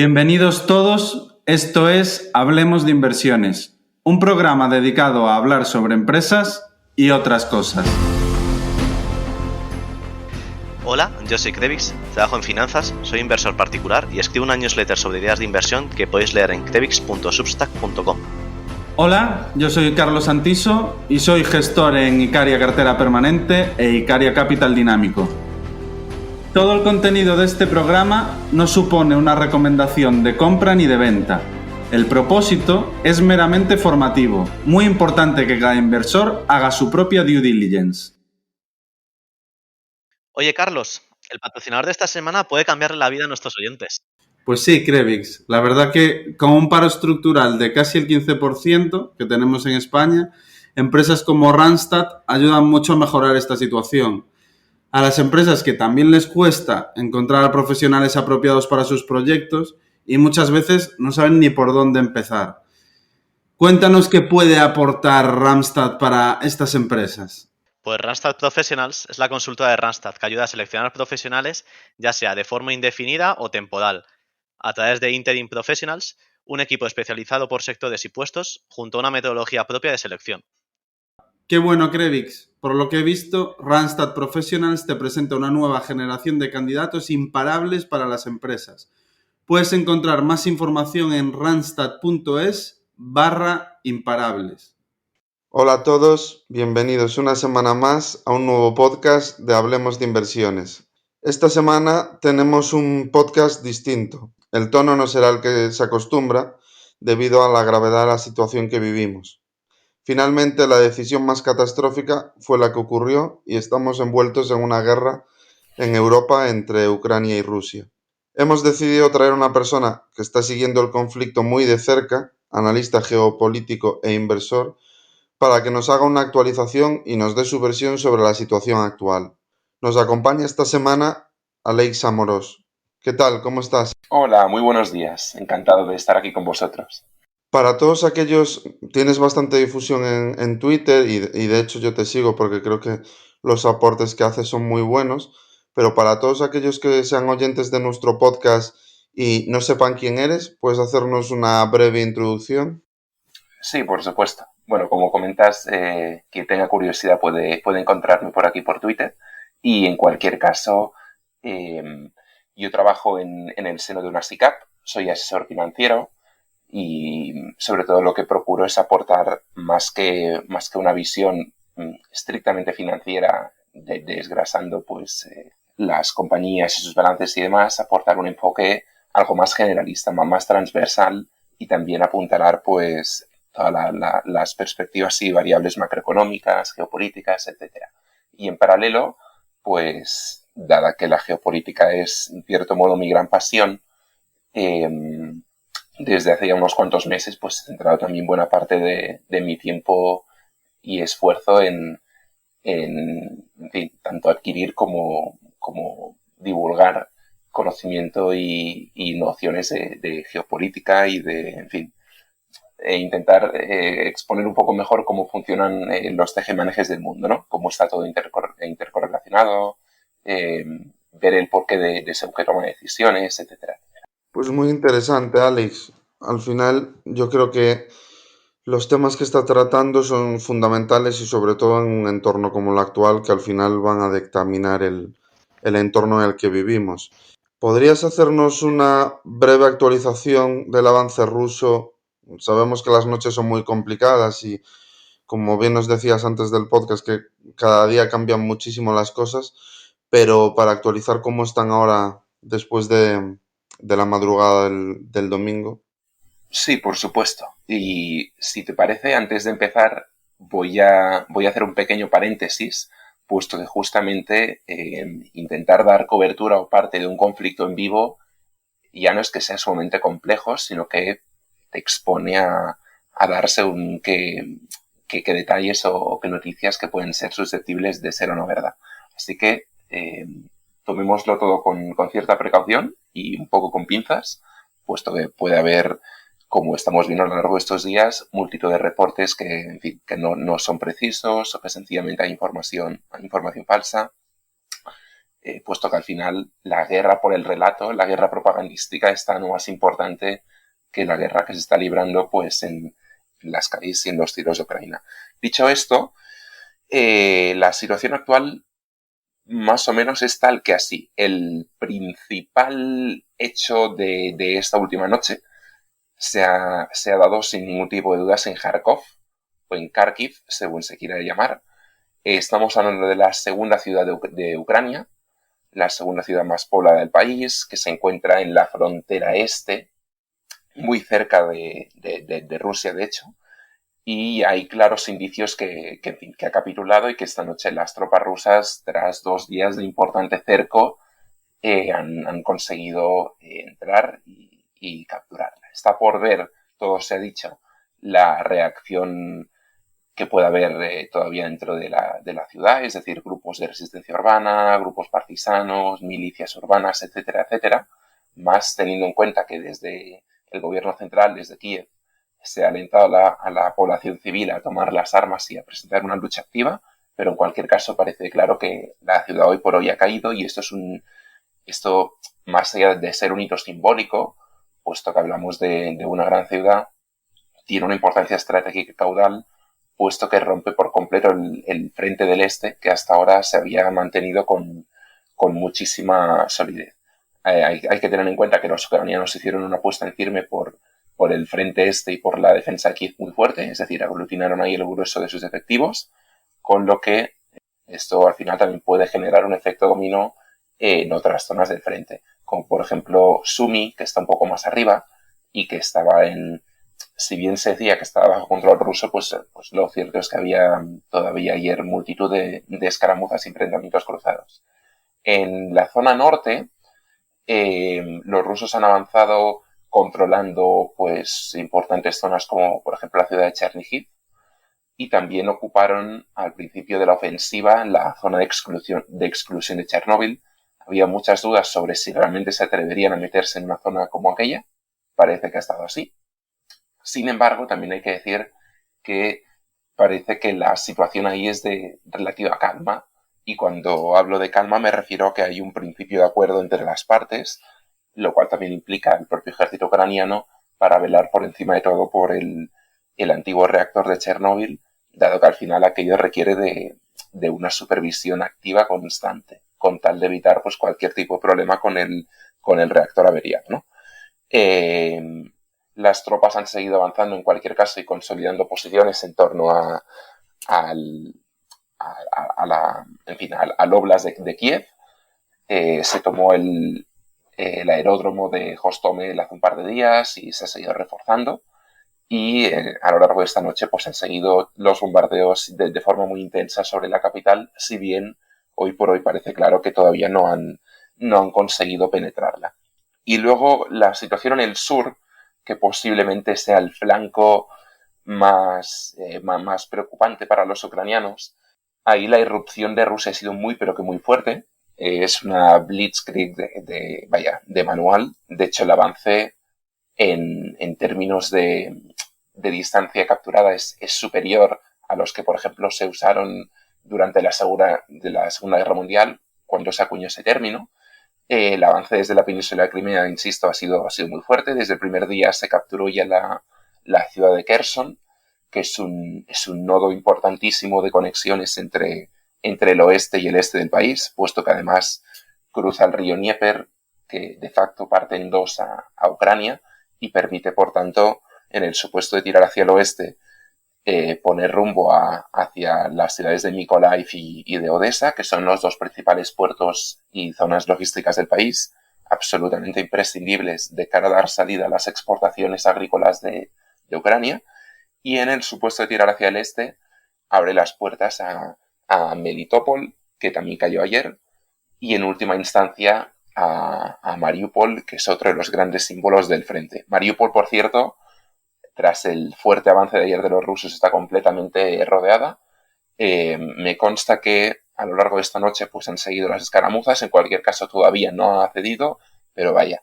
Bienvenidos todos, esto es Hablemos de Inversiones, un programa dedicado a hablar sobre empresas y otras cosas. Hola, yo soy Krevix, trabajo en finanzas, soy inversor particular y escribo una newsletter sobre ideas de inversión que podéis leer en krevix.substack.com. Hola, yo soy Carlos Santiso y soy gestor en Icaria Cartera Permanente e Icaria Capital Dinámico. Todo el contenido de este programa no supone una recomendación de compra ni de venta. El propósito es meramente formativo. Muy importante que cada inversor haga su propia due diligence. Oye, Carlos, el patrocinador de esta semana puede cambiarle la vida a nuestros oyentes. Pues sí, Krevix. La verdad que con un paro estructural de casi el 15% que tenemos en España, empresas como Randstad ayudan mucho a mejorar esta situación. A las empresas que también les cuesta encontrar profesionales apropiados para sus proyectos y muchas veces no saben ni por dónde empezar. Cuéntanos qué puede aportar Randstad para estas empresas. Pues Randstad Professionals es la consultora de Randstad que ayuda a seleccionar profesionales, ya sea de forma indefinida o temporal, a través de Interim Professionals, un equipo especializado por sectores y puestos, junto a una metodología propia de selección. Qué bueno, Krevix. Por lo que he visto, Randstad Professionals te presenta una nueva generación de candidatos imparables para las empresas. Puedes encontrar más información en randstad.es/imparables. Hola a todos, bienvenidos una semana más a un nuevo podcast de Hablemos de Inversiones. Esta semana tenemos un podcast distinto. El tono no será el que se acostumbra debido a la gravedad de la situación que vivimos. Finalmente, la decisión más catastrófica fue la que ocurrió y estamos envueltos en una guerra en Europa entre Ucrania y Rusia. Hemos decidido traer a una persona que está siguiendo el conflicto muy de cerca, analista geopolítico e inversor, para que nos haga una actualización y nos dé su versión sobre la situación actual. Nos acompaña esta semana Aleix Amorós. ¿Qué tal? ¿Cómo estás? Hola, muy buenos días. Encantado de estar aquí con vosotros. Para todos aquellos, tienes bastante difusión en Twitter y de hecho yo te sigo porque creo que los aportes que haces son muy buenos, pero para todos aquellos que sean oyentes de nuestro podcast y no sepan quién eres, ¿puedes hacernos una breve introducción? Sí, por supuesto. Bueno, como comentas, quien tenga curiosidad puede encontrarme por aquí por Twitter y en cualquier caso, yo trabajo en el seno de una SICAP, soy asesor financiero y sobre todo lo que procuro es aportar más que una visión estrictamente financiera, desgrasando pues las compañías y sus balances y demás, aportar un enfoque algo más generalista, más transversal y también apuntalar pues todas las perspectivas y variables macroeconómicas, geopolíticas, etcétera. Y en paralelo, pues dada que la geopolítica es en cierto modo mi gran pasión, desde hace ya unos cuantos meses pues he centrado también buena parte de mi tiempo y esfuerzo en fin, tanto adquirir como divulgar conocimiento y nociones de geopolítica y en fin, intentar exponer un poco mejor cómo funcionan los tejemanejes del mundo, ¿no? Cómo está todo intercorrelacionado, ver el porqué de según que toma decisiones, etcétera. Pues muy interesante, Alex. Al final, yo creo que los temas que está tratando son fundamentales y sobre todo en un entorno como el actual, que al final van a dictaminar el entorno en el que vivimos. ¿Podrías hacernos una breve actualización del avance ruso? Sabemos que las noches son muy complicadas y, como bien nos decías antes del podcast, que cada día cambian muchísimo las cosas, pero para actualizar cómo están ahora después de la madrugada del domingo. Sí, por supuesto. Y si te parece, antes de empezar, voy a hacer un pequeño paréntesis, puesto que justamente intentar dar cobertura o parte de un conflicto en vivo ya no es que sea sumamente complejo, sino que te expone a darse qué detalles o qué noticias que pueden ser susceptibles de ser o no verdad. Así que tomémoslo todo con cierta precaución y un poco con pinzas, puesto que puede haber, como estamos viendo a lo largo de estos días, multitud de reportes que, en fin, que no son precisos o que sencillamente hay información falsa. puesto que al final la guerra por el relato, la guerra propagandística es tan o más importante que la guerra que se está librando pues en las calles y en los tiros de Ucrania. Dicho esto, la situación actual más o menos es tal que así. El principal hecho de esta última noche se ha dado sin ningún tipo de dudas en Kharkov o en Kharkiv, según se quiera llamar. Estamos hablando de la segunda ciudad de Ucrania, la segunda ciudad más poblada del país, que se encuentra en la frontera este, muy cerca de Rusia, de hecho, y hay claros indicios que ha capitulado y que esta noche las tropas rusas, tras 2 días de importante cerco, han conseguido entrar y capturarla. Está por ver, todo se ha dicho, la reacción que puede haber todavía dentro de la ciudad, es decir, grupos de resistencia urbana, grupos partisanos, milicias urbanas, etcétera, etcétera, más teniendo en cuenta que desde el gobierno central, desde Kiev, se ha alentado a la población civil a tomar las armas y a presentar una lucha activa, pero en cualquier caso parece claro que la ciudad hoy por hoy ha caído y esto más allá de ser un hito simbólico, puesto que hablamos de una gran ciudad, tiene una importancia estratégica caudal, puesto que rompe por completo el frente del este, que hasta ahora se había mantenido con muchísima solidez. Hay que tener en cuenta que los ucranianos hicieron una apuesta en firme por el frente este y por la defensa de Kiev muy fuerte, es decir, aglutinaron ahí el grueso de sus efectivos, con lo que esto al final también puede generar un efecto dominó en otras zonas del frente, como por ejemplo Sumy, que está un poco más arriba y que estaba si bien se decía que estaba bajo control ruso, pues lo cierto es que había todavía ayer multitud de escaramuzas y enfrentamientos cruzados. En la zona norte, los rusos han avanzado controlando pues importantes zonas como por ejemplo la ciudad de Chernihiv, y también ocuparon al principio de la ofensiva la zona de exclusión de Chernóbil. Había muchas dudas sobre si realmente se atreverían a meterse en una zona como aquella. Parece que ha estado así. Sin embargo, también hay que decir que parece que la situación ahí es de relativa calma, y cuando hablo de calma me refiero a que hay un principio de acuerdo entre las partes, lo cual también implica el propio ejército ucraniano para velar por encima de todo por el antiguo reactor de Chernóbil, dado que al final aquello requiere de una supervisión activa constante, con tal de evitar pues cualquier tipo de problema con el reactor averiado, ¿no? Las tropas han seguido avanzando en cualquier caso y consolidando posiciones en torno al Oblast de Kiev. Se tomó el aeródromo de Hostomel hace un par de días y se ha seguido reforzando. Y a lo largo de esta noche pues han seguido los bombardeos de forma muy intensa sobre la capital, si bien hoy por hoy parece claro que todavía no han conseguido penetrarla. Y luego la situación en el sur, que posiblemente sea el flanco más preocupante para los ucranianos. Ahí la irrupción de Rusia ha sido muy, pero que muy fuerte. Es una blitzkrieg de manual. De hecho, el avance en términos de distancia capturada es superior a los que, por ejemplo, se usaron durante la Segunda Guerra Mundial, cuando se acuñó ese término. El avance desde la península de Crimea, insisto, ha sido muy fuerte. Desde el primer día se capturó ya la ciudad de Kherson, que es un nodo importantísimo de conexiones entre el oeste y el este del país, puesto que además cruza el río Dnieper, que de facto parte en dos a Ucrania, y permite, por tanto, en el supuesto de tirar hacia el oeste, poner rumbo hacia las ciudades de Mykolaiv y de Odessa, que son los dos principales puertos y zonas logísticas del país, absolutamente imprescindibles de cara a dar salida a las exportaciones agrícolas de Ucrania. Y en el supuesto de tirar hacia el este, abre las puertas a Melitopol, que también cayó ayer, y en última instancia a Mariupol, que es otro de los grandes símbolos del frente. Mariupol, por cierto, tras el fuerte avance de ayer de los rusos, está completamente rodeada. Me consta que a lo largo de esta noche pues han seguido las escaramuzas. En cualquier caso, todavía no ha cedido, pero vaya,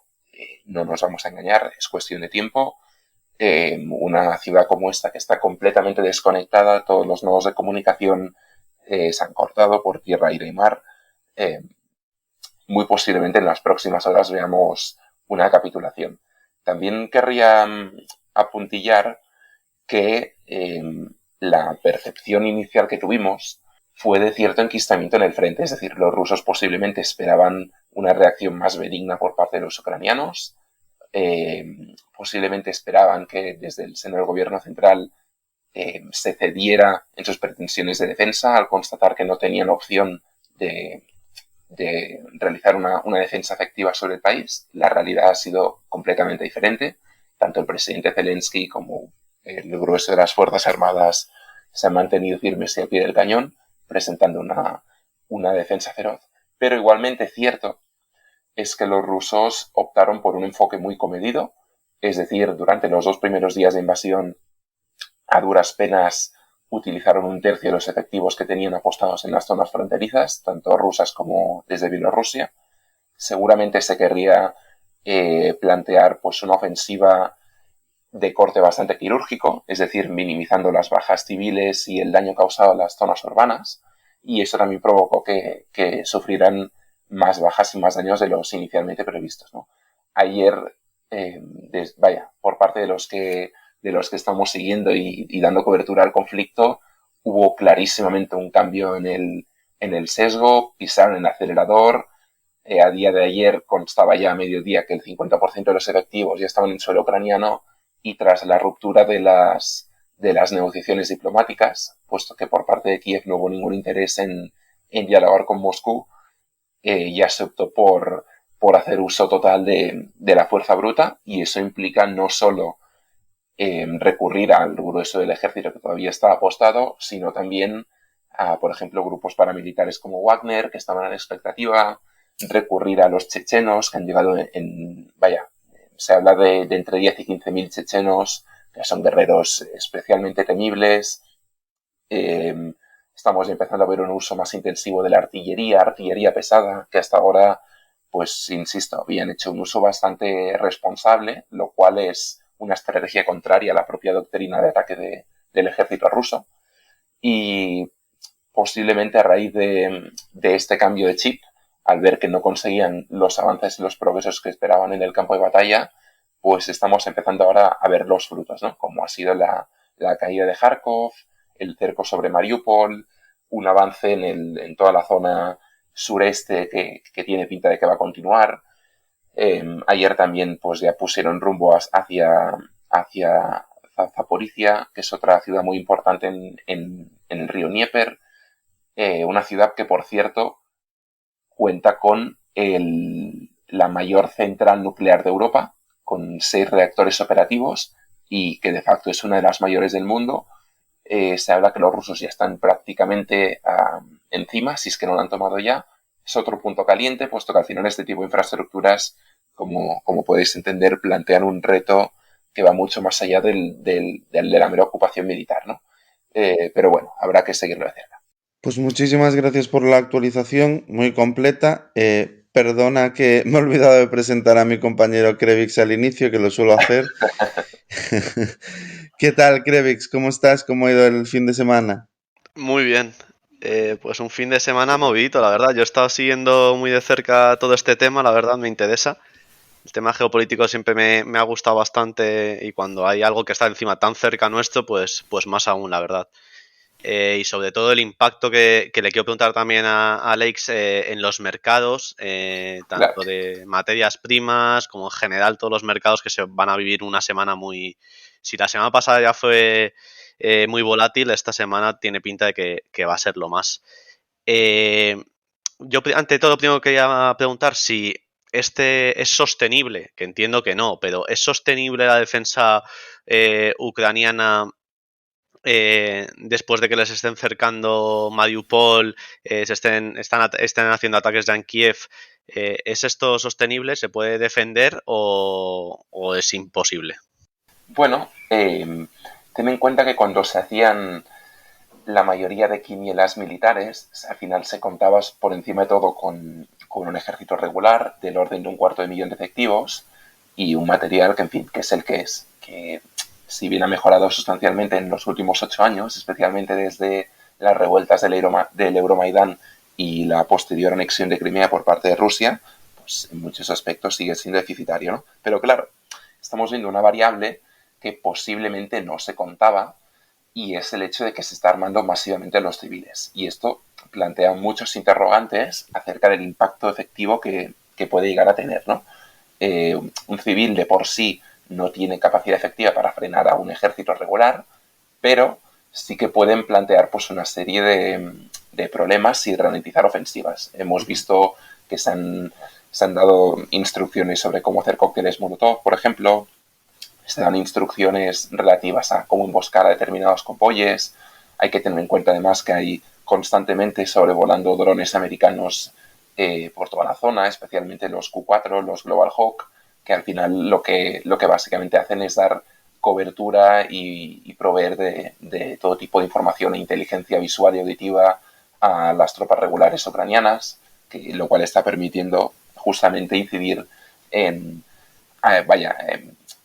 no nos vamos a engañar, es cuestión de tiempo. Una ciudad como esta, que está completamente desconectada, todos los nodos de comunicación se han cortado por tierra, aire y mar. muy posiblemente en las próximas horas veamos una capitulación. También querría apuntillar que la percepción inicial que tuvimos fue de cierto enquistamiento en el frente, es decir, los rusos posiblemente esperaban una reacción más benigna por parte de los ucranianos, posiblemente esperaban que desde el seno del gobierno central se cediera en sus pretensiones de defensa al constatar que no tenían opción de realizar una defensa efectiva sobre el país. La realidad ha sido completamente diferente. Tanto el presidente Zelensky como el grueso de las Fuerzas Armadas se han mantenido firmes y al pie del cañón, presentando una defensa feroz. Pero igualmente cierto es que los rusos optaron por un enfoque muy comedido, es decir, durante los 2 primeros días de invasión, a duras penas utilizaron 1/3 de los efectivos que tenían apostados en las zonas fronterizas, tanto rusas como desde Bielorrusia. Seguramente se querría plantear pues una ofensiva de corte bastante quirúrgico, es decir, minimizando las bajas civiles y el daño causado en las zonas urbanas, y eso también provocó que sufrieran más bajas y más daños de los inicialmente previstos, ¿no? Ayer, por parte de los que estamos siguiendo y dando cobertura al conflicto, hubo clarísimamente un cambio en el sesgo, pisaron el acelerador. A día de ayer constaba ya a mediodía que el 50% de los efectivos ya estaban en suelo ucraniano, y tras la ruptura de las negociaciones diplomáticas, puesto que por parte de Kiev no hubo ningún interés en dialogar con Moscú, ya se optó por hacer uso total de la fuerza bruta, y eso implica no solo recurrir al grueso del ejército que todavía está apostado, sino también a, por ejemplo, grupos paramilitares como Wagner, que estaban en expectativa, recurrir a los chechenos, que han llegado se habla de entre 10 y 15.000 chechenos, que son guerreros especialmente temibles. Estamos empezando a ver un uso más intensivo de la artillería pesada, que hasta ahora, pues, insisto, habían hecho un uso bastante responsable, lo cual es una estrategia contraria a la propia doctrina de ataque del ejército ruso. Y posiblemente a raíz de este cambio de chip, al ver que no conseguían los avances y los progresos que esperaban en el campo de batalla, pues estamos empezando ahora a ver los frutos, ¿no? Como ha sido la caída de Kharkov, el cerco sobre Mariupol, un avance en toda la zona sureste que tiene pinta de que va a continuar. Ayer también pues ya pusieron rumbo hacia Zaporizhia, que es otra ciudad muy importante en el río Dnieper, una ciudad que, por cierto, cuenta con la mayor central nuclear de Europa, con 6 reactores operativos, y que de facto es una de las mayores del mundo. Se habla que los rusos ya están prácticamente encima, si es que no lo han tomado ya. Es otro punto caliente, puesto que al final este tipo de infraestructuras, como podéis entender, plantean un reto que va mucho más allá de la mera ocupación militar, ¿no? Pero bueno, habrá que seguirlo de cerca. Pues muchísimas gracias por la actualización, muy completa. Perdona que me he olvidado de presentar a mi compañero Krevix al inicio, que lo suelo hacer. ¿Qué tal, Krevix? ¿Cómo estás? ¿Cómo ha ido el fin de semana? Muy bien. Pues un fin de semana movidito, la verdad. Yo he estado siguiendo muy de cerca todo este tema, la verdad, me interesa. El tema geopolítico siempre me ha gustado bastante, y cuando hay algo que está encima tan cerca nuestro, pues más aún, la verdad. Y sobre todo el impacto que le quiero preguntar también a Alex en los mercados, tanto Claro. de materias primas como en general todos los mercados, que se van a vivir una semana muy... Si la semana pasada ya fue muy volátil, esta semana tiene pinta de que va a ser lo más. Yo ante todo primero quería preguntar si este es sostenible, que entiendo que no, pero ¿es sostenible la defensa ucraniana después de que les estén cercando Mariupol, estén haciendo ataques ya en Kiev? ¿Es esto sostenible? ¿Se puede defender o es imposible? Bueno, ten en cuenta que cuando se hacían la mayoría de quinielas militares, al final se contaba por encima de todo con un ejército regular del orden de 250.000 de efectivos y un material que, en fin, que es el que es. Que si bien ha mejorado sustancialmente en los últimos 8 años, especialmente desde las revueltas del Euromaidán y la posterior anexión de Crimea por parte de Rusia, pues en muchos aspectos sigue siendo deficitario, ¿no? Pero claro, estamos viendo una variable que posiblemente no se contaba y es el hecho de que se está armando masivamente a los civiles. Y esto plantea muchos interrogantes acerca del impacto efectivo que puede llegar a tener, ¿no? Un civil de por sí no tiene capacidad efectiva para frenar a un ejército regular, pero sí que pueden plantear pues una serie de problemas y ralentizar ofensivas. Hemos visto que se han dado instrucciones sobre cómo hacer cócteles Molotov, por ejemplo. Se dan instrucciones relativas a cómo emboscar a determinados convoyes. Hay que tener en cuenta además que hay constantemente sobrevolando drones americanos por toda la zona, especialmente los Q4, los Global Hawk, que al final lo que básicamente hacen es dar cobertura y proveer de todo tipo de información e inteligencia visual y auditiva a las tropas regulares ucranianas, lo cual está permitiendo justamente incidir en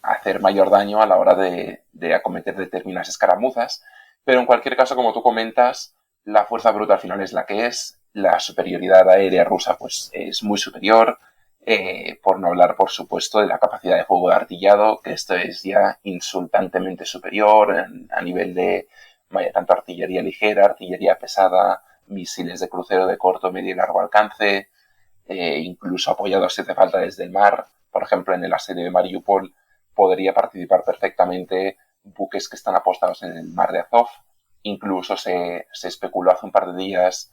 hacer mayor daño a la hora de acometer determinadas escaramuzas. Pero en cualquier caso, como tú comentas, la fuerza bruta al final es la que es. La superioridad aérea rusa pues es muy superior. Por no hablar, por supuesto, de la capacidad de fuego de artillado, que esto es ya insultantemente superior a nivel de tanto artillería ligera, artillería pesada, misiles de crucero de corto, medio y largo alcance, incluso apoyados si hace falta desde el mar. Por ejemplo, en el asedio de Mariupol podría participar perfectamente buques que están apostados en el mar de Azov. Incluso se especuló hace un par de días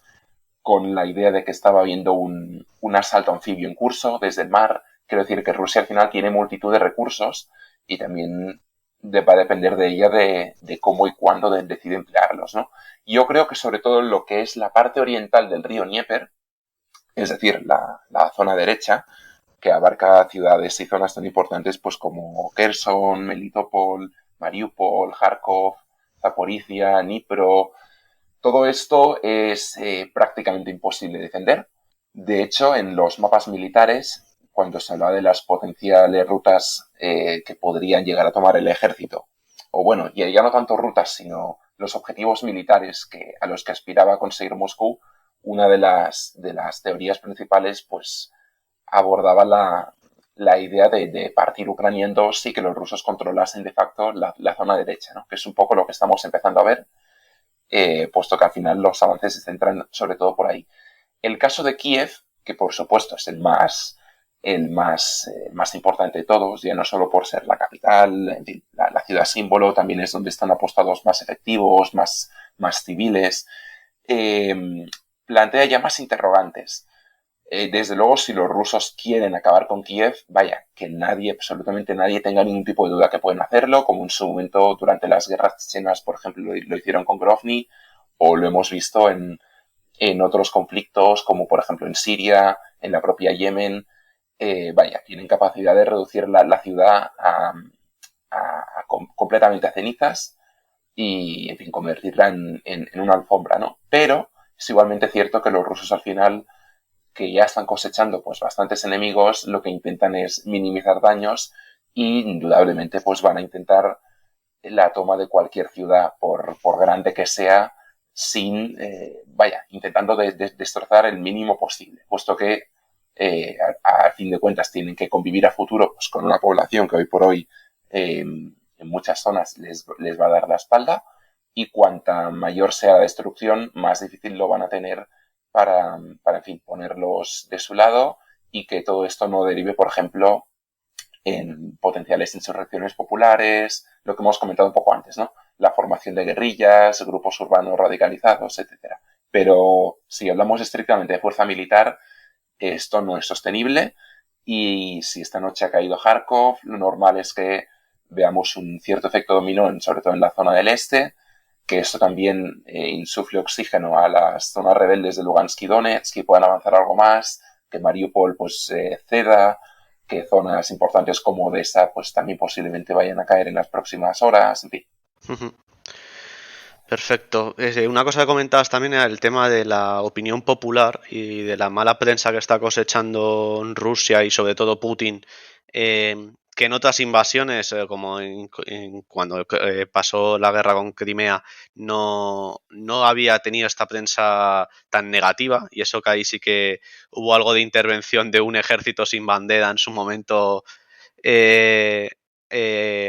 con la idea de que estaba habiendo un asalto anfibio en curso desde el mar. Quiero decir que Rusia al final tiene multitud de recursos y también va a depender de ella de cómo y cuándo decide emplearlos, ¿no? Yo creo que sobre todo lo que es la parte oriental del río Dnieper, es decir, la zona derecha, que abarca ciudades y zonas tan importantes pues como Kherson, Melitopol, Mariupol, Kharkov, Zaporizhia, Dnipro. Todo esto es prácticamente imposible de defender. De hecho, en los mapas militares, cuando se habla de las potenciales rutas que podrían llegar a tomar el ejército, o bueno, ya no tanto rutas, sino los objetivos militares a los que aspiraba a conseguir Moscú, una de las teorías principales pues abordaba la idea de partir Ucrania en dos y que los rusos controlasen de facto la zona derecha, ¿no? Que es un poco lo que estamos empezando a ver, puesto que al final los avances se centran sobre todo por ahí. El caso de Kiev, que por supuesto es el más importante de todos, ya no solo por ser la capital, en fin, la ciudad símbolo, también es donde están apostados más efectivos, más civiles, plantea ya más interrogantes. Desde luego, si los rusos quieren acabar con Kiev, vaya, que absolutamente nadie tenga ningún tipo de duda que pueden hacerlo, como en su momento durante las guerras chechenas, por ejemplo, lo hicieron con Grozny, o lo hemos visto en otros conflictos, como por ejemplo en Siria, en la propia Yemen. Tienen capacidad de reducir la ciudad completamente a cenizas y, en fin, convertirla en una alfombra, ¿no? Pero es igualmente cierto que los rusos al final, que ya están cosechando pues bastantes enemigos, lo que intentan es minimizar daños y indudablemente pues van a intentar la toma de cualquier ciudad, por grande que sea, intentando destrozar el mínimo posible, puesto que a fin de cuentas tienen que convivir a futuro pues, con una población que hoy por hoy en muchas zonas les va a dar la espalda, y cuanta mayor sea la destrucción, más difícil lo van a tener para en fin, ponerlos de su lado y que todo esto no derive, por ejemplo, en potenciales insurrecciones populares, lo que hemos comentado un poco antes, ¿no? La formación de guerrillas, grupos urbanos radicalizados, etcétera. Pero si hablamos estrictamente de fuerza militar, esto no es sostenible, y si esta noche ha caído Kharkov, lo normal es que veamos un cierto efecto dominó, sobre todo en la zona del este, que esto también insufle oxígeno a las zonas rebeldes de Lugansk y Donetsk, que puedan avanzar algo más, que Mariupol pues ceda, que zonas importantes como Odessa pues también posiblemente vayan a caer en las próximas horas, en fin. Perfecto. Una cosa que comentabas también era el tema de la opinión popular y de la mala prensa que está cosechando Rusia y sobre todo Putin que en otras invasiones, como cuando pasó la guerra con Crimea, no había tenido esta prensa tan negativa, y eso que ahí sí que hubo algo de intervención de un ejército sin bandera en su momento,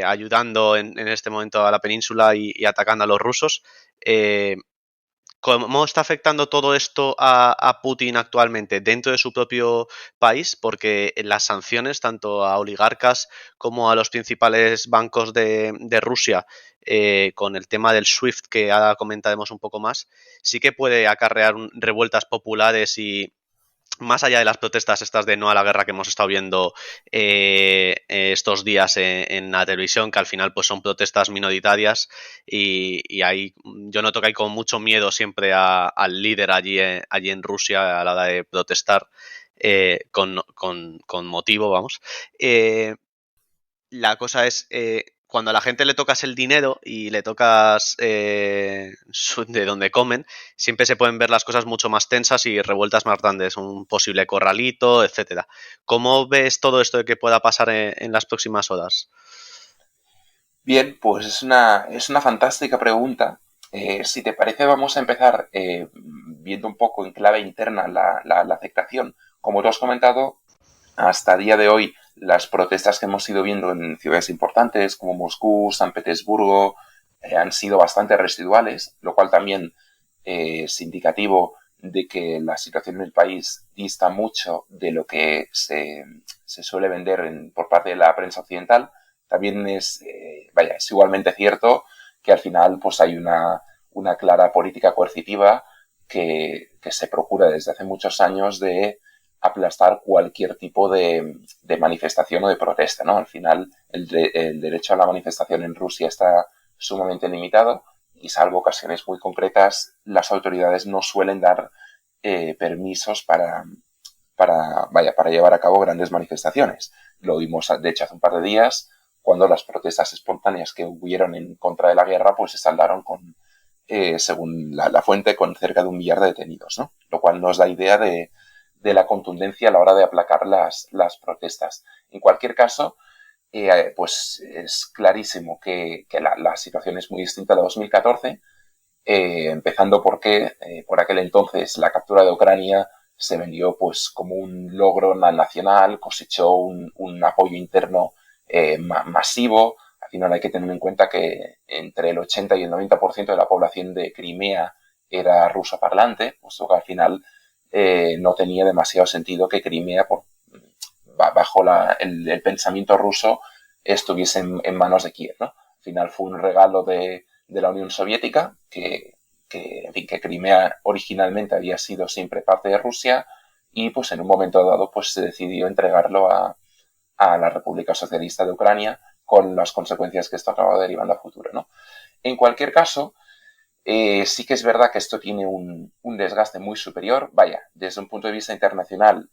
ayudando en este momento a la península y atacando a los rusos. ¿Cómo está afectando todo esto a Putin actualmente dentro de su propio país? Porque las sanciones, tanto a oligarcas como a los principales bancos de Rusia, con el tema del SWIFT, que ahora comentaremos un poco más, sí que puede acarrear revueltas populares y, más allá de las protestas estas de no a la guerra que hemos estado viendo estos días en la televisión, que al final pues son protestas minoritarias, y ahí yo noto que hay con mucho miedo siempre al líder allí en Rusia a la hora de protestar, con motivo, vamos. La cosa es, cuando a la gente le tocas el dinero y le tocas de donde comen, siempre se pueden ver las cosas mucho más tensas y revueltas más grandes, un posible corralito, etcétera. ¿Cómo ves todo esto de que pueda pasar en las próximas horas? Bien, pues es una fantástica pregunta. Si te parece, vamos a empezar viendo un poco en clave interna la afectación. Como tú has comentado, hasta el día de hoy, las protestas que hemos ido viendo en ciudades importantes como Moscú, San Petersburgo, han sido bastante residuales, lo cual también es indicativo de que la situación en el país dista mucho de lo que se suele vender por parte de la prensa occidental. También es igualmente cierto que al final pues hay una clara política coercitiva que se procura desde hace muchos años de aplastar cualquier tipo de manifestación o de protesta, ¿no? Al final, el derecho a la manifestación en Rusia está sumamente limitado y, salvo ocasiones muy concretas, las autoridades no suelen dar permisos para llevar a cabo grandes manifestaciones. Lo vimos, de hecho, hace un par de días, cuando las protestas espontáneas que hubieron en contra de la guerra pues se saldaron con, según la fuente, con cerca de 1 millar de detenidos, ¿no? Lo cual nos da idea de la contundencia a la hora de aplacar las protestas. En cualquier caso, pues es clarísimo que la situación es muy distinta de 2014, empezando porque por aquel entonces la captura de Ucrania se vendió pues como un logro nacional, cosechó un apoyo interno masivo. Al final hay que tener en cuenta que entre el 80 y el 90% de la población de Crimea era ruso parlante, puesto que al final no tenía demasiado sentido que Crimea, bajo el pensamiento ruso, estuviese en manos de Kiev, ¿no? Al final fue un regalo de la Unión Soviética, en fin, que Crimea originalmente había sido siempre parte de Rusia, y pues en un momento dado pues se decidió entregarlo a la República Socialista de Ucrania, con las consecuencias que esto acaba derivando a futuro, ¿no? En cualquier caso, sí que es verdad que esto tiene un desgaste muy superior. Vaya, desde un punto de vista internacional,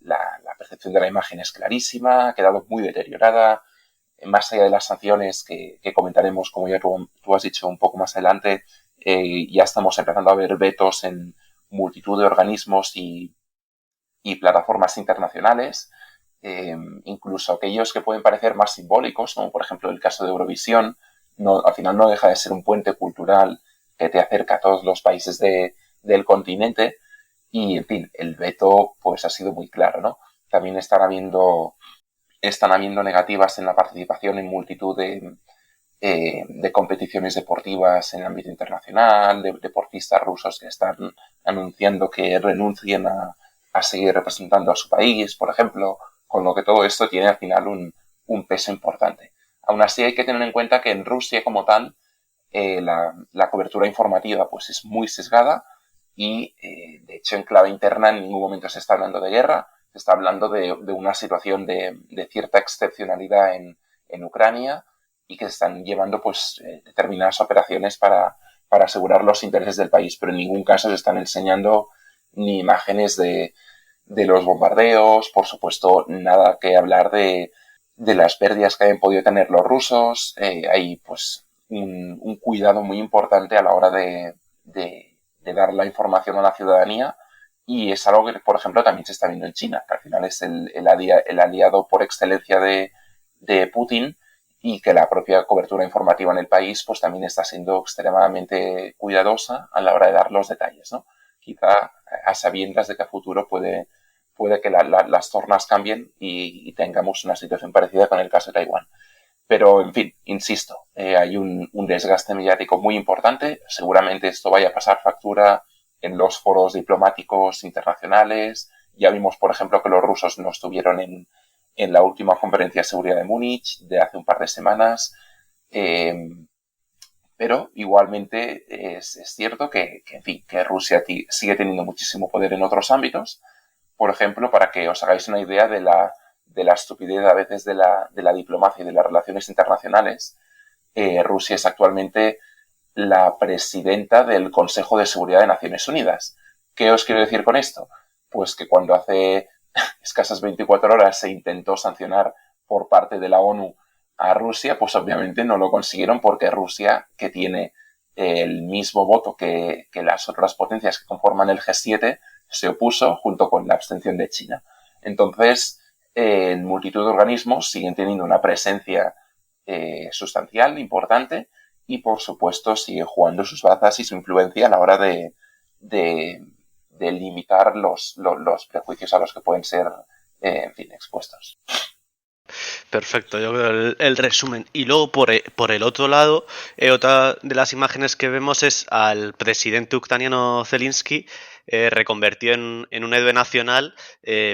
la percepción de la imagen es clarísima, ha quedado muy deteriorada. Más allá de las sanciones que comentaremos, como ya tú has dicho un poco más adelante, ya estamos empezando a ver vetos en multitud de organismos y plataformas internacionales, incluso aquellos que pueden parecer más simbólicos, como por ejemplo el caso de Eurovisión. Al final no deja de ser un puente cultural que te acerca a todos los países del continente, y, en fin, el veto pues ha sido muy claro, ¿no? También están habiendo negativas en la participación en multitud de competiciones deportivas en el ámbito internacional, de deportistas rusos que están anunciando que renuncien a seguir representando a su país, por ejemplo, con lo que todo esto tiene al final un peso importante. Aún así hay que tener en cuenta que en Rusia como tal la cobertura informativa pues es muy sesgada y de hecho en clave interna en ningún momento se está hablando de guerra, se está hablando de una situación de cierta excepcionalidad en Ucrania, y que se están llevando pues determinadas operaciones para asegurar los intereses del país, pero en ningún caso se están enseñando ni imágenes de los bombardeos, por supuesto nada que hablar de las pérdidas que hayan podido tener los rusos. Hay pues un cuidado muy importante a la hora de dar la información a la ciudadanía, y es algo que, por ejemplo, también se está viendo en China, que al final es el aliado por excelencia de de Putin y que la propia cobertura informativa en el país pues también está siendo extremadamente cuidadosa a la hora de dar los detalles, ¿no? Quizá a sabiendas de que a futuro puede que las tornas cambien y tengamos una situación parecida con el caso de Taiwán. Pero, en fin, insisto, hay un desgaste mediático muy importante. Seguramente esto vaya a pasar factura en los foros diplomáticos internacionales. Ya vimos, por ejemplo, que los rusos no estuvieron en la última conferencia de seguridad de Múnich de hace un par de semanas. Pero igualmente es cierto que, en fin, que Rusia sigue teniendo muchísimo poder en otros ámbitos. Por ejemplo, para que os hagáis una idea de la estupidez a veces de la diplomacia y de las relaciones internacionales, Rusia es actualmente la presidenta del Consejo de Seguridad de Naciones Unidas. ¿Qué os quiero decir con esto? Pues que cuando hace escasas 24 horas se intentó sancionar por parte de la ONU a Rusia, pues obviamente no lo consiguieron porque Rusia, que tiene el mismo voto que las otras potencias que conforman el G7, se opuso junto con la abstención de China. Entonces, en multitud de organismos siguen teniendo una presencia sustancial, importante, y por supuesto sigue jugando sus bazas y su influencia a la hora de limitar los prejuicios a los que pueden ser, en fin, expuestos. Perfecto, yo creo el resumen. Y luego por el otro lado, otra de las imágenes que vemos es al presidente ucraniano Zelensky reconvertido en un héroe nacional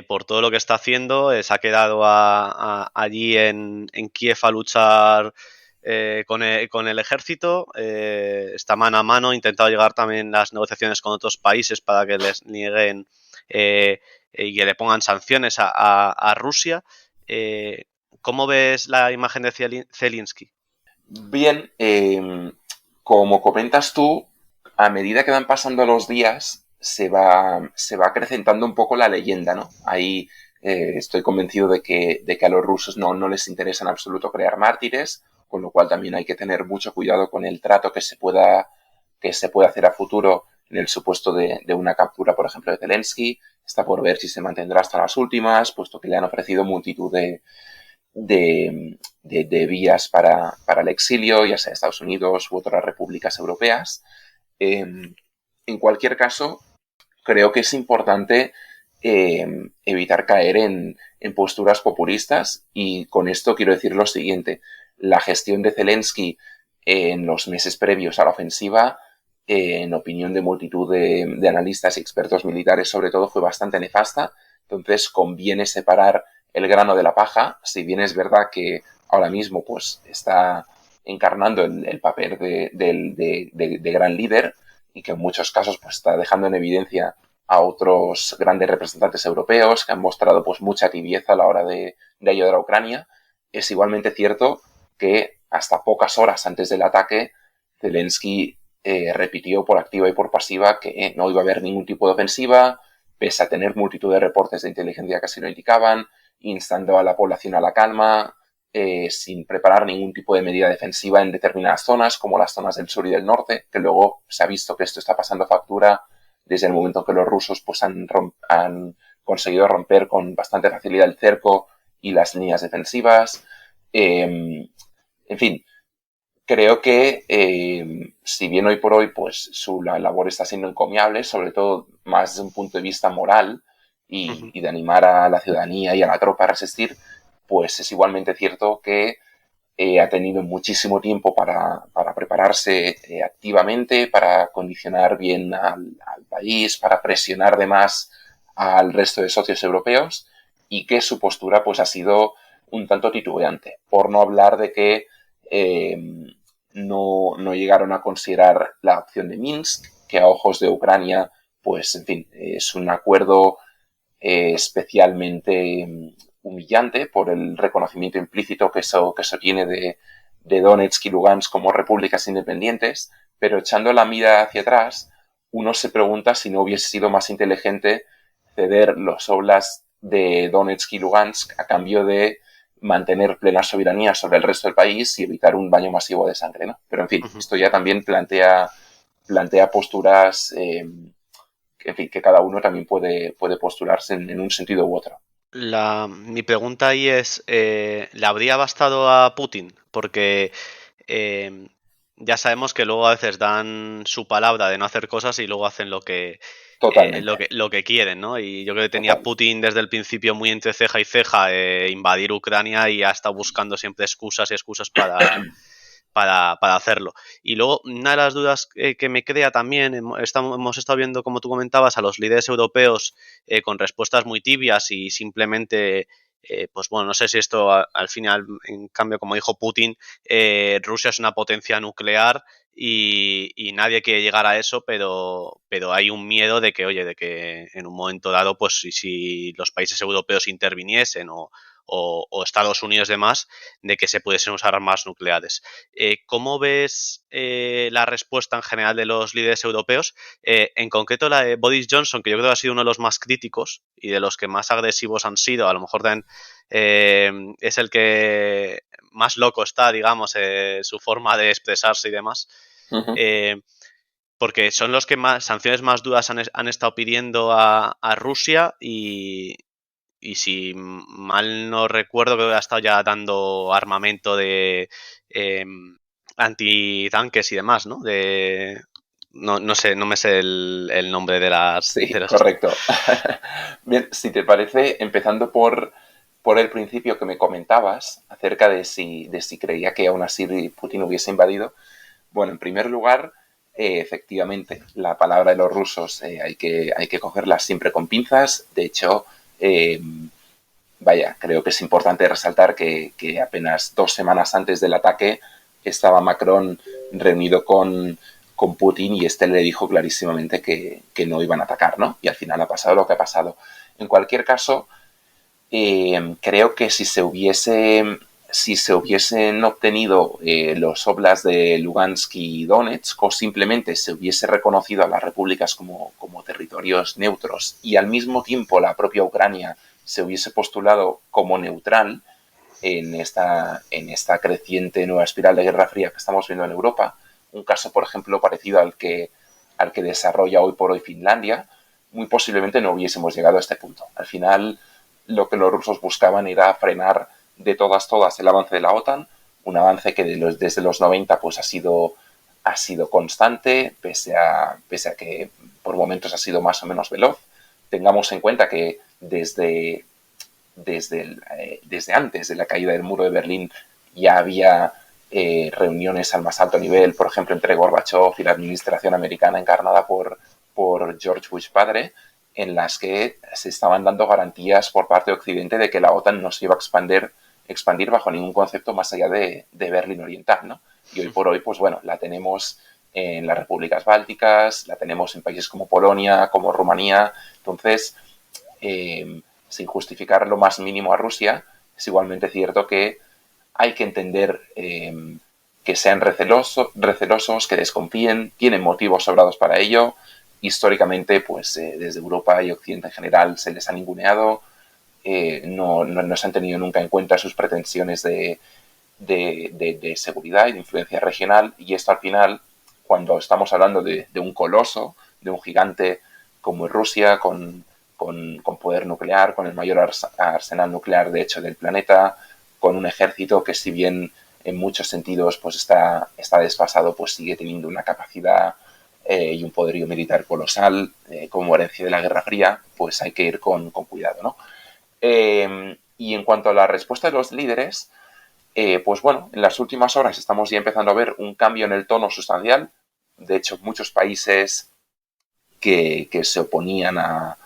por todo lo que está haciendo. Se ha quedado allí en Kiev a luchar con el ejército. Está mano a mano, ha intentado llegar también las negociaciones con otros países para que les nieguen y que le pongan sanciones a Rusia. ¿Cómo ves la imagen de Zelensky? Bien, como comentas tú, a medida que van pasando los días, se va acrecentando un poco la leyenda, ¿no? Ahí estoy convencido de que a los rusos no les interesa en absoluto crear mártires, con lo cual también hay que tener mucho cuidado con el trato que se pueda hacer a futuro en el supuesto de una captura, por ejemplo, de Zelensky. Está por ver si se mantendrá hasta las últimas, puesto que le han ofrecido multitud de vías para el exilio, ya sea Estados Unidos u otras repúblicas europeas. En cualquier caso, creo que es importante evitar caer en posturas populistas, y con esto quiero decir lo siguiente. La gestión de Zelensky en los meses previos a la ofensiva, en opinión de multitud de analistas y expertos militares sobre todo, fue bastante nefasta. Entonces conviene separar el grano de la paja. Si bien es verdad que ahora mismo pues está encarnando el papel de gran líder, y que en muchos casos pues está dejando en evidencia a otros grandes representantes europeos que han mostrado pues mucha tibieza a la hora de ayudar a Ucrania, es igualmente cierto que hasta pocas horas antes del ataque Zelensky repitió por activa y por pasiva que no iba a haber ningún tipo de ofensiva, pese a tener multitud de reportes de inteligencia que así lo indicaban, instando a la población a la calma, sin preparar ningún tipo de medida defensiva en determinadas zonas, como las zonas del sur y del norte, que luego se ha visto que esto está pasando factura desde el momento en que los rusos pues, han conseguido romper con bastante facilidad el cerco y las líneas defensivas. En fin, creo que si bien hoy por hoy pues su labor está siendo encomiable, sobre todo más desde un punto de vista moral y de animar a la ciudadanía y a la tropa a resistir, pues es igualmente cierto que ha tenido muchísimo tiempo para prepararse activamente, para condicionar bien al país, para presionar de más al resto de socios europeos, y que su postura pues ha sido un tanto titubeante, por no hablar de que no llegaron a considerar la opción de Minsk, que a ojos de Ucrania pues en fin es un acuerdo especialmente humillante por el reconocimiento implícito que eso tiene de Donetsk y Lugansk como repúblicas independientes, pero echando la mira hacia atrás, uno se pregunta si no hubiese sido más inteligente ceder los oblasts de Donetsk y Lugansk a cambio de mantener plena soberanía sobre el resto del país y evitar un baño masivo de sangre, ¿no? Pero en fin, esto ya también plantea posturas en fin, que cada uno también puede postularse en un sentido u otro. Mi pregunta ahí es, ¿le habría bastado a Putin? Porque eh, ya sabemos que luego a veces dan su palabra de no hacer cosas y luego hacen Totalmente, lo que quieren, ¿no? Y yo creo que tenía totalmente. Putin desde el principio muy entre ceja y ceja invadir Ucrania y ha estado buscando siempre excusas y excusas para hacerlo. Y luego, una de las dudas que me crea también, hemos estado viendo, como tú comentabas, a los líderes europeos con respuestas muy tibias y simplemente, pues bueno, no sé si esto al final, en cambio, como dijo Putin, Rusia es una potencia nuclear y nadie quiere llegar a eso, pero hay un miedo de que, oye, de que en un momento dado, pues si los países europeos interviniesen o Estados Unidos y demás, de que se pudiesen usar armas nucleares. ¿Cómo ves la respuesta en general de los líderes europeos? En concreto la de Boris Johnson, que yo creo que ha sido uno de los más críticos y de los que más agresivos han sido, a lo mejor también es el que más loco está, digamos, su forma de expresarse y demás. Ujú. Eh, porque son los que más sanciones más duras han estado pidiendo a Rusia y si mal no recuerdo, creo que ha estado ya dando armamento de antitanques y demás, ¿no? No sé, no me sé el nombre Sí, de las estas. correcto. Bien, si te parece, empezando por el principio que me comentabas acerca de si creía que aún así Putin hubiese invadido. Bueno, en primer lugar, efectivamente, la palabra de los rusos hay que cogerla siempre con pinzas. De hecho, eh, vaya, creo que es importante resaltar que apenas 2 semanas antes del ataque estaba Macron reunido con Putin y este le dijo clarísimamente que no iban a atacar, ¿no? Y al final ha pasado lo que ha pasado. En cualquier caso, creo que si se hubiesen obtenido los oblasts de Lugansk y Donetsk o simplemente se hubiese reconocido a las repúblicas como territorios neutros y al mismo tiempo la propia Ucrania se hubiese postulado como neutral en esta creciente nueva espiral de Guerra Fría que estamos viendo en Europa, un caso, por ejemplo, parecido al que desarrolla hoy por hoy Finlandia, muy posiblemente no hubiésemos llegado a este punto. Al final, lo que los rusos buscaban era frenar de todas el avance de la OTAN, un avance que desde los 90 pues ha sido constante, pese a que por momentos ha sido más o menos veloz. Tengamos en cuenta que desde antes de la caída del muro de Berlín ya había reuniones al más alto nivel, por ejemplo, entre Gorbachev y la administración americana encarnada por George Bush padre, en las que se estaban dando garantías por parte de Occidente de que la OTAN no se iba a expandir bajo ningún concepto más allá de Berlín Oriental, ¿no? Y hoy por hoy, pues bueno, la tenemos en las repúblicas bálticas, la tenemos en países como Polonia, como Rumanía. Entonces, sin justificar lo más mínimo a Rusia, es igualmente cierto que hay que entender que sean recelosos, que desconfíen, tienen motivos sobrados para ello. Históricamente, pues desde Europa y Occidente en general se les ha ninguneado, no se han tenido nunca en cuenta sus pretensiones de seguridad y de influencia regional, y esto al final, cuando estamos hablando de un coloso, de un gigante como Rusia, con poder nuclear, con el mayor arsenal nuclear de hecho del planeta, con un ejército que si bien en muchos sentidos pues está desfasado, pues sigue teniendo una capacidad y un poderío militar colosal como herencia de la Guerra Fría, pues hay que ir con cuidado, ¿no? Y en cuanto a la respuesta de los líderes, pues bueno, en las últimas horas estamos ya empezando a ver un cambio en el tono sustancial. De hecho, muchos países que se oponían a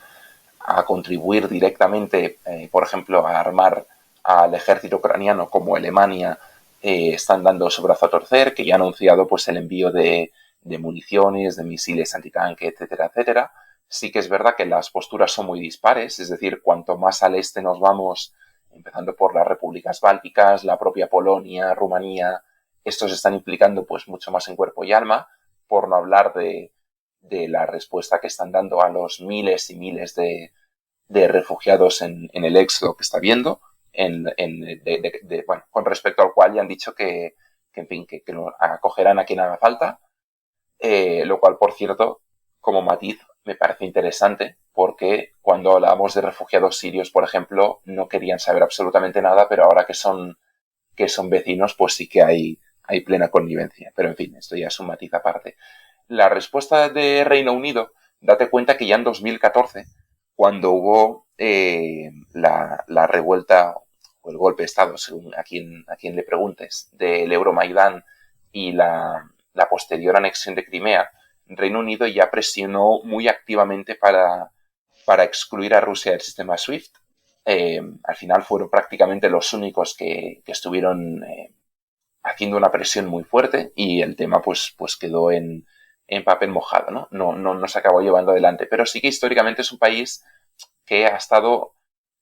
contribuir directamente, por ejemplo, a armar al ejército ucraniano como Alemania, están dando su brazo a torcer, que ya ha anunciado pues el envío de municiones, de misiles antitanque, etcétera, etcétera. Sí que es verdad que las posturas son muy dispares, es decir, cuanto más al este nos vamos, empezando por las repúblicas bálticas, la propia Polonia, Rumanía, estos están implicando pues mucho más en cuerpo y alma, por no hablar de la respuesta que están dando a los miles y miles de refugiados en el éxodo que está habiendo, bueno, con respecto al cual ya han dicho en fin, que acogerán a quien haga falta, lo cual, por cierto, como matiz, me parece interesante porque cuando hablábamos de refugiados sirios, por ejemplo, no querían saber absolutamente nada, pero ahora que son vecinos, pues sí que hay plena connivencia. Pero en fin, esto ya es un matiz aparte. La respuesta de Reino Unido, date cuenta que ya en 2014, cuando hubo la revuelta o el golpe de Estado, según a quien le preguntes, del Euromaidán y la posterior anexión de Crimea, Reino Unido ya presionó muy activamente para excluir a Rusia del sistema SWIFT. Al final fueron prácticamente los únicos que estuvieron haciendo una presión muy fuerte y el tema pues quedó en papel mojado, ¿no? No se acabó llevando adelante. Pero sí que históricamente es un país que ha estado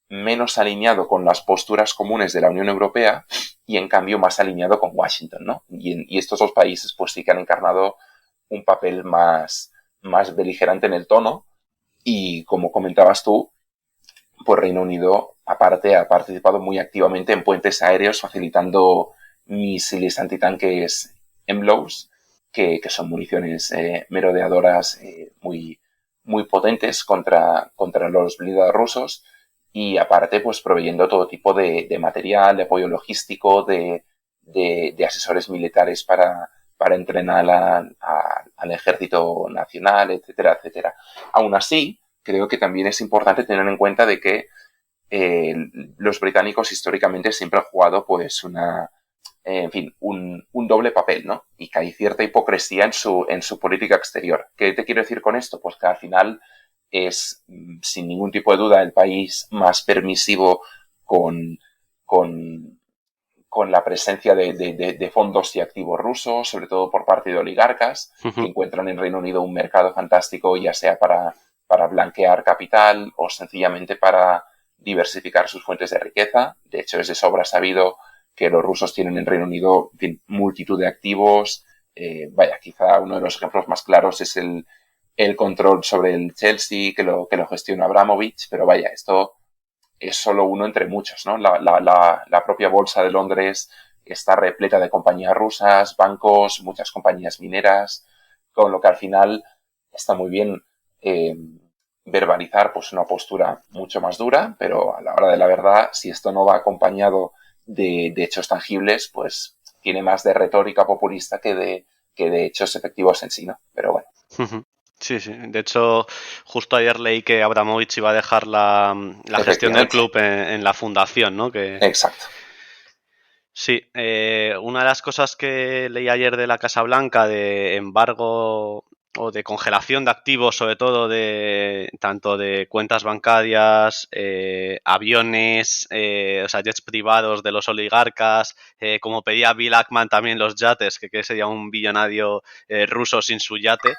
menos alineado con las posturas comunes de la Unión Europea y en cambio más alineado con Washington, ¿no? Y estos dos países pues sí que han encarnado un papel más beligerante en el tono y como comentabas tú, pues Reino Unido aparte ha participado muy activamente en puentes aéreos facilitando misiles antitanques MLOWs que son municiones merodeadoras muy potentes contra los blindados rusos y aparte pues proveyendo todo tipo de material, de apoyo logístico, de asesores militares para entrenar al ejército nacional, etcétera, etcétera. Aún así, creo que también es importante tener en cuenta de que los británicos históricamente siempre han jugado pues un doble papel, ¿no? Y que hay cierta hipocresía en su política exterior. ¿Qué te quiero decir con esto? Pues que al final es, sin ningún tipo de duda, el país más permisivo con la presencia de fondos y activos rusos, sobre todo por parte de oligarcas, que encuentran en Reino Unido un mercado fantástico, ya sea para blanquear capital o sencillamente para diversificar sus fuentes de riqueza. De hecho, es de sobra sabido que los rusos tienen en Reino Unido, en fin, multitud de activos. Quizá uno de los ejemplos más claros es el control sobre el Chelsea, que lo gestiona Abramovich, pero vaya, esto es solo uno entre muchos, ¿no? La propia bolsa de Londres está repleta de compañías rusas, bancos, muchas compañías mineras, con lo que al final está muy bien verbalizar pues una postura mucho más dura, pero a la hora de la verdad, si esto no va acompañado de hechos tangibles, pues tiene más de retórica populista que de hechos efectivos en sí, ¿no? Pero bueno. Sí, sí. De hecho, justo ayer leí que Abramovich iba a dejar la gestión del club en la fundación, ¿no? Exacto. Sí. Una de las cosas que leí ayer de la Casa Blanca de embargo o de congelación de activos, sobre todo tanto de cuentas bancarias, aviones, o sea, jets privados de los oligarcas, como pedía Bill Ackman también los yates, que sería un billonario ruso sin su yate.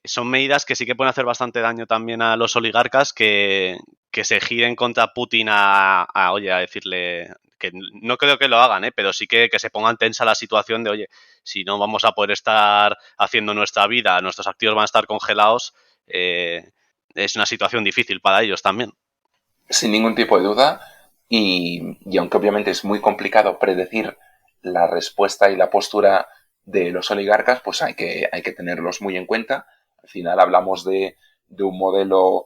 Son medidas que sí que pueden hacer bastante daño también a los oligarcas que se giren contra Putin a decirle que no creo que lo hagan, pero sí que se pongan tensa la situación de, oye, si no vamos a poder estar haciendo nuestra vida, nuestros activos van a estar congelados, es una situación difícil para ellos también. Sin ningún tipo de duda y aunque obviamente es muy complicado predecir la respuesta y la postura de los oligarcas, pues hay que tenerlos muy en cuenta. Al final hablamos de un modelo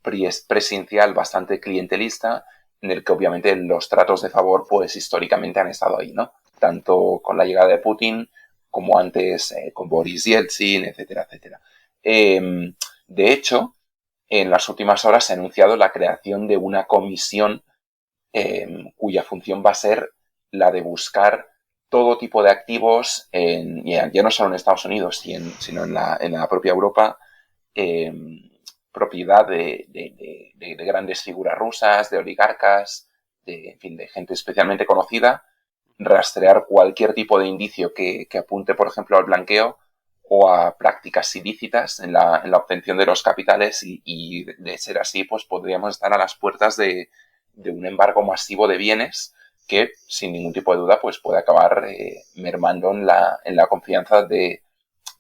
presidencial bastante clientelista en el que obviamente los tratos de favor pues históricamente han estado ahí, ¿no? Tanto con la llegada de Putin como antes con Boris Yeltsin, etcétera, etcétera. De hecho, en las últimas horas se ha anunciado la creación de una comisión cuya función va a ser la de buscar todo tipo de activos, ya no solo en Estados Unidos, sino en la propia Europa, propiedad de grandes figuras rusas, de oligarcas, de gente especialmente conocida, rastrear cualquier tipo de indicio que apunte, por ejemplo, al blanqueo o a prácticas ilícitas en la obtención de los capitales y de ser así, pues podríamos estar a las puertas de un embargo masivo de bienes que, sin ningún tipo de duda, pues puede acabar mermando en la confianza de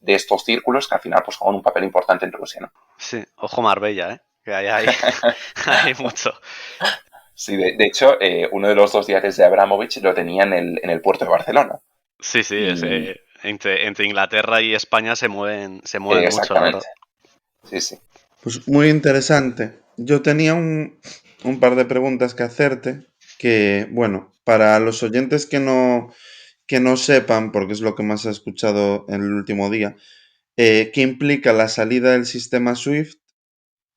estos círculos que al final pues juegan un papel importante en Rusia, ¿no? Sí, ojo Marbella, que hay mucho. Sí, de hecho, uno de los dos yates de Abramovich lo tenía en el puerto de Barcelona. Sí, entre Inglaterra y España se mueven mucho, la verdad. Exactamente. Sí, sí. Pues muy interesante. Yo tenía un par de preguntas que hacerte que, bueno, para los oyentes que no sepan, porque es lo que más he escuchado en el último día, ¿qué implica la salida del sistema SWIFT?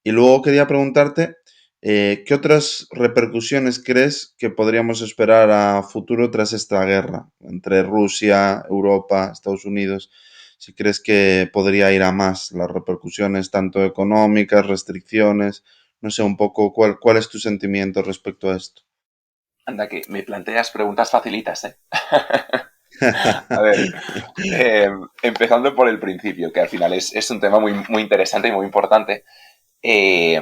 Y luego quería preguntarte, ¿qué otras repercusiones crees que podríamos esperar a futuro tras esta guerra entre Rusia, Europa, Estados Unidos? Si crees que podría ir a más las repercusiones, tanto económicas, restricciones, no sé, un poco cuál es tu sentimiento respecto a esto. Anda, que me planteas preguntas facilitas, ¿eh? A ver, empezando por el principio, que al final es un tema muy, muy interesante y muy importante. Eh,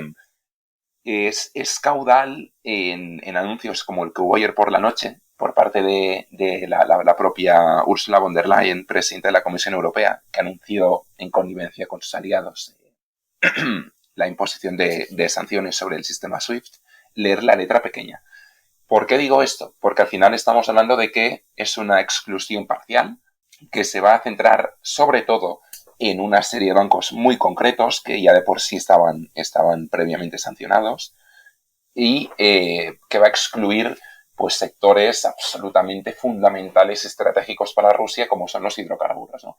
es caudal en anuncios como el que hubo ayer por la noche por parte de la propia Ursula von der Leyen, presidenta de la Comisión Europea, que anunció en connivencia con sus aliados la imposición de sanciones sobre el sistema SWIFT, leer la letra pequeña. ¿Por qué digo esto? Porque al final estamos hablando de que es una exclusión parcial que se va a centrar sobre todo en una serie de bancos muy concretos que ya de por sí estaban previamente sancionados y que va a excluir pues sectores absolutamente fundamentales estratégicos para Rusia como son los hidrocarburos, ¿no?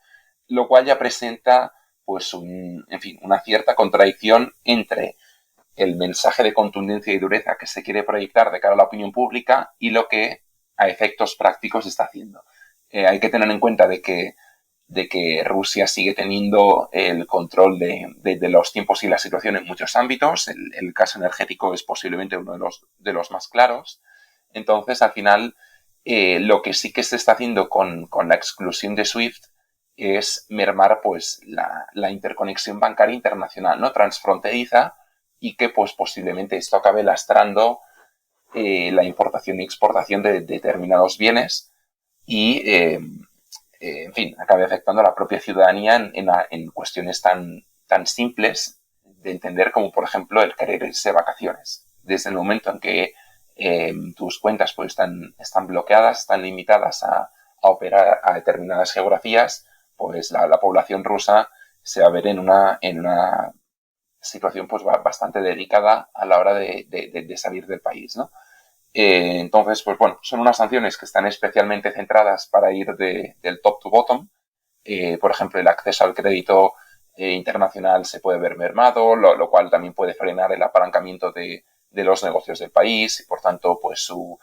Lo cual ya presenta pues una cierta contradicción entre el mensaje de contundencia y dureza que se quiere proyectar de cara a la opinión pública y lo que a efectos prácticos está haciendo. Hay que tener en cuenta de que Rusia sigue teniendo el control de los tiempos y la situación en muchos ámbitos. El caso energético es posiblemente uno de los más claros. Entonces, al final, lo que sí que se está haciendo con la exclusión de SWIFT es mermar pues la interconexión bancaria internacional, ¿no? Transfronteriza, y que pues posiblemente esto acabe lastrando la importación y exportación de determinados bienes y en fin, acabe afectando a la propia ciudadanía en cuestiones tan simples de entender como, por ejemplo, el querer irse de vacaciones. Desde el momento en que tus cuentas pues están bloqueadas, están limitadas a operar a determinadas geografías, pues la población rusa se va a ver en una situación pues bastante delicada a la hora de salir del país, ¿no? Entonces, pues bueno, son unas sanciones que están especialmente centradas para ir del top to bottom. Por ejemplo, el acceso al crédito internacional se puede ver mermado, lo cual también puede frenar el apalancamiento de los negocios del país y, por tanto, pues su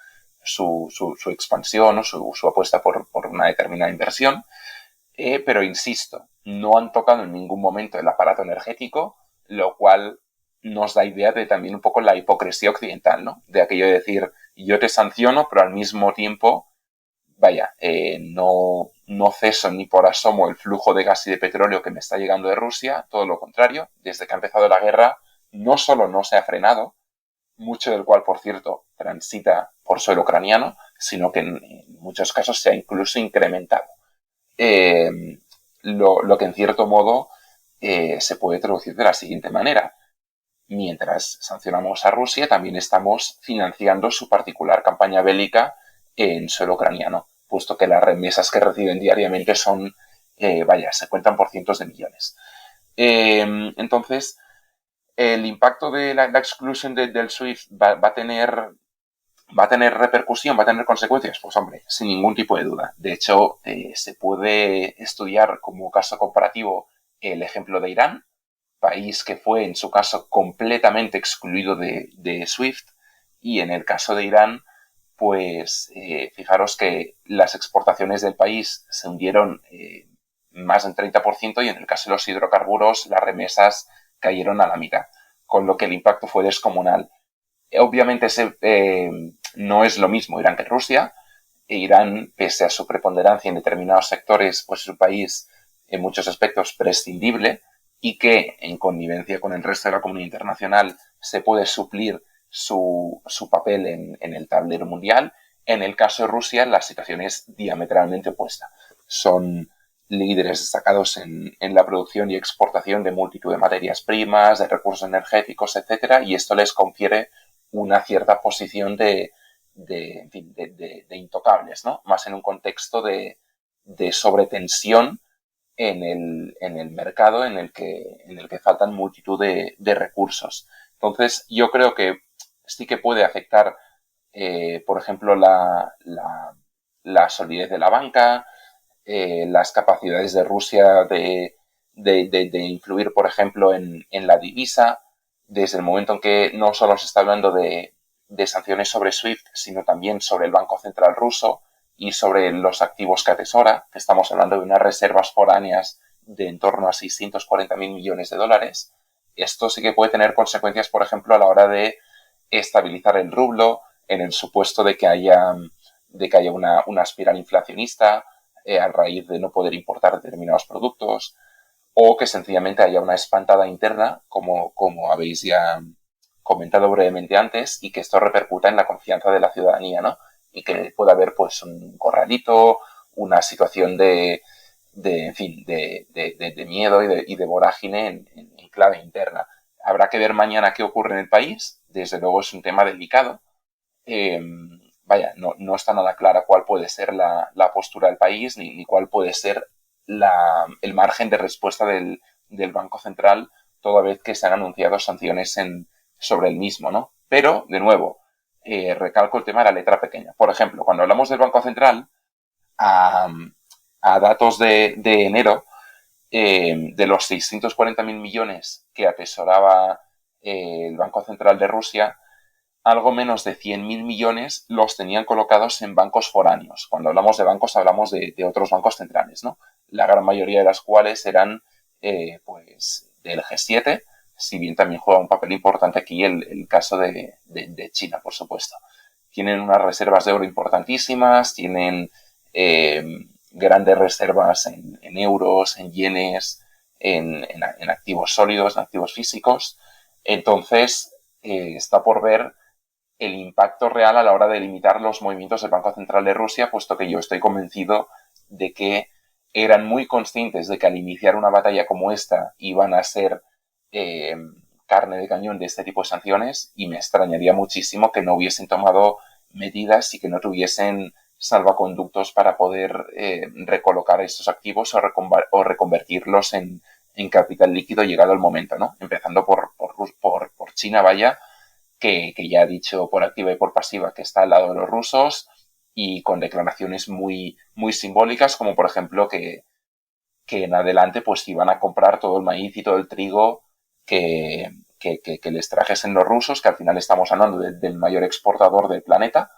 expansión o su apuesta por una determinada inversión. Pero, insisto, no han tocado en ningún momento el aparato energético, lo cual nos da idea de también un poco la hipocresía occidental, ¿no? De aquello de decir, yo te sanciono, pero al mismo tiempo, vaya, no ceso ni por asomo el flujo de gas y de petróleo que me está llegando de Rusia, todo lo contrario, desde que ha empezado la guerra, no solo no se ha frenado, mucho del cual, por cierto, transita por suelo ucraniano, sino que en muchos casos se ha incluso incrementado. Lo que en cierto modo se puede traducir de la siguiente manera. Mientras sancionamos a Rusia, también estamos financiando su particular campaña bélica en suelo ucraniano, puesto que las remesas que reciben diariamente son, se cuentan por cientos de millones. Entonces, el impacto de la exclusión del SWIFT va a tener repercusión, va a tener consecuencias, pues hombre, sin ningún tipo de duda. De hecho, se puede estudiar como caso comparativo el ejemplo de Irán, país que fue en su caso completamente excluido de SWIFT, y en el caso de Irán, pues fijaros que las exportaciones del país se hundieron más del 30% y en el caso de los hidrocarburos las remesas cayeron a la mitad, con lo que el impacto fue descomunal. Obviamente no es lo mismo Irán que Rusia. Irán, pese a su preponderancia en determinados sectores, pues es un país en muchos aspectos prescindible y que, en connivencia con el resto de la comunidad internacional, se puede suplir su papel en el tablero mundial. En el caso de Rusia, la situación es diametralmente opuesta. Son líderes destacados en la producción y exportación de multitud de materias primas, de recursos energéticos, etcétera, y esto les confiere una cierta posición de intocables, ¿no? Más en un contexto de de sobretensión en el mercado en el que faltan multitud de recursos. Entonces, yo creo que sí que puede afectar, por ejemplo, la solidez de la banca, las capacidades de Rusia de influir, por ejemplo, en la divisa, desde el momento en que no solo se está hablando de sanciones sobre SWIFT, sino también sobre el Banco Central ruso y sobre los activos que atesora, que estamos hablando de unas reservas foráneas de en torno a 640.000 millones de dólares. Esto sí que puede tener consecuencias, por ejemplo, a la hora de estabilizar el rublo, en el supuesto de que haya una espiral inflacionista a raíz de no poder importar determinados productos, o que sencillamente haya una espantada interna, como habéis ya comentado brevemente antes, y que esto repercuta en la confianza de la ciudadanía, ¿no? Y que pueda haber pues un corralito, una situación de miedo y de vorágine en clave interna. Habrá que ver mañana qué ocurre en el país. Desde luego es un tema delicado. No está nada clara cuál puede ser la postura del país ni cuál puede ser el margen de respuesta del Banco Central, toda vez que se han anunciado sanciones sobre el mismo, ¿no? Pero, de nuevo, recalco el tema de la letra pequeña. Por ejemplo, cuando hablamos del Banco Central, a datos de enero, de los 640.000 millones que atesoraba el Banco Central de Rusia, algo menos de 100.000 millones los tenían colocados en bancos foráneos. Cuando hablamos de bancos, hablamos de otros bancos centrales, ¿no? La gran mayoría de las cuales eran pues del G7, si bien también juega un papel importante aquí el caso de China, por supuesto. Tienen unas reservas de oro importantísimas, tienen grandes reservas en euros, en yenes, en activos sólidos, en activos físicos. Entonces, está por ver el impacto real a la hora de limitar los movimientos del Banco Central de Rusia, puesto que yo estoy convencido de que eran muy conscientes de que al iniciar una batalla como esta iban a ser carne de cañón de este tipo de sanciones, y me extrañaría muchísimo que no hubiesen tomado medidas y que no tuviesen salvaconductos para poder recolocar estos activos o reconvertirlos en capital líquido llegado el momento, ¿no? Empezando por China, vaya, que ya ha dicho por activa y por pasiva que está al lado de los rusos, y con declaraciones muy, muy simbólicas, como por ejemplo que en adelante pues iban a comprar todo el maíz y todo el trigo que les trajesen los rusos, que al final estamos hablando del mayor exportador del planeta,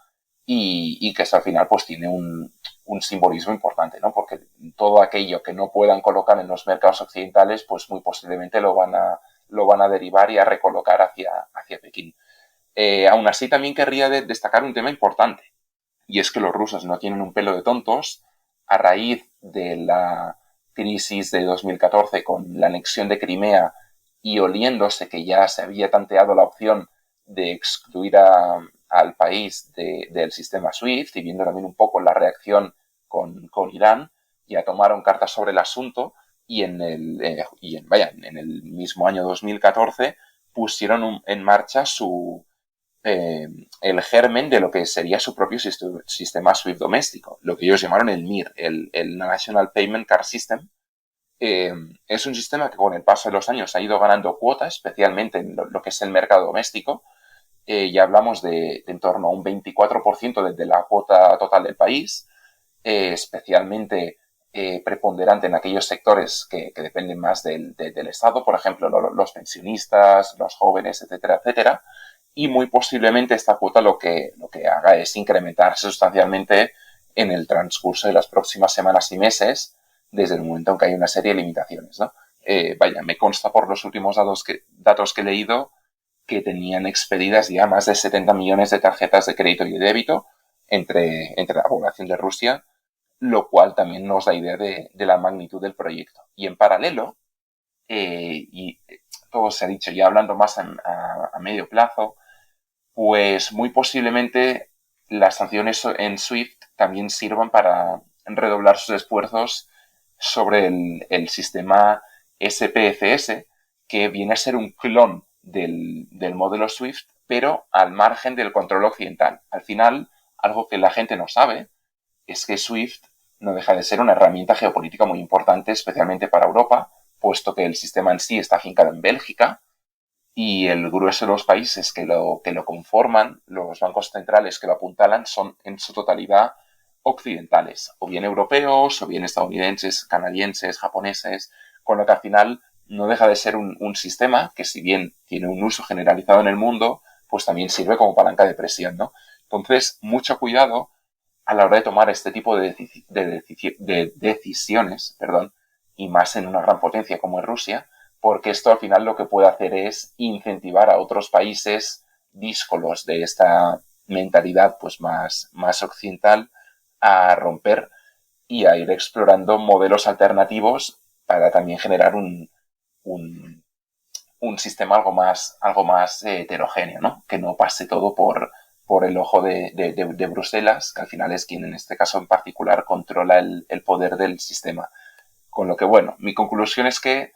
y que eso al final pues tiene un simbolismo importante, ¿no? Porque todo aquello que no puedan colocar en los mercados occidentales, pues muy posiblemente lo van a derivar y a recolocar hacia Pekín. Aún así, también querría destacar un tema importante, y es que los rusos no tienen un pelo de tontos. A raíz de la crisis de 2014 con la anexión de Crimea, y oliéndose que ya se había tanteado la opción de excluir al país del sistema SWIFT, y viendo también un poco la reacción con Irán, ya tomaron cartas sobre el asunto, y en el mismo año 2014 pusieron en marcha el germen de lo que sería su propio sistema SWIFT doméstico, lo que ellos llamaron el MIR, el National Payment Card System. Es un sistema que con el paso de los años ha ido ganando cuota, especialmente en lo que es el mercado doméstico. Ya hablamos de en torno a un 24% de la cuota total del país, especialmente preponderante en aquellos sectores que dependen más del Estado, por ejemplo, los pensionistas, los jóvenes, etcétera, etcétera. Y muy posiblemente esta cuota lo que haga es incrementarse sustancialmente en el transcurso de las próximas semanas y meses, desde el momento en que hay una serie de limitaciones, ¿no? Me consta por los últimos datos que he leído que tenían expedidas ya más de 70 millones de tarjetas de crédito y de débito entre la población de Rusia, lo cual también nos da idea de la magnitud del proyecto. Y en paralelo, y todo se ha dicho ya hablando más a medio plazo, pues muy posiblemente las sanciones en SWIFT también sirvan para redoblar sus esfuerzos sobre el sistema SPFS, que viene a ser un clon del modelo SWIFT, pero al margen del control occidental. Al final, algo que la gente no sabe es que SWIFT no deja de ser una herramienta geopolítica muy importante, especialmente para Europa, puesto que el sistema en sí está afincado en Bélgica y el grueso de los países que lo conforman, los bancos centrales que lo apuntalan, son en su totalidad occidentales, o bien europeos, o bien estadounidenses, canadienses, japoneses, con lo que al final no deja de ser un sistema que, si bien tiene un uso generalizado en el mundo, pues también sirve como palanca de presión, ¿no? Entonces, mucho cuidado a la hora de tomar este tipo de decisiones, y más en una gran potencia como es Rusia, porque esto al final lo que puede hacer es incentivar a otros países díscolos de esta mentalidad pues más occidental a romper y a ir explorando modelos alternativos para también generar un sistema algo más heterogéneo, ¿no? Que no pase todo por el ojo de Bruselas, que al final es quien en este caso en particular controla el poder del sistema. Con lo que, bueno, mi conclusión es que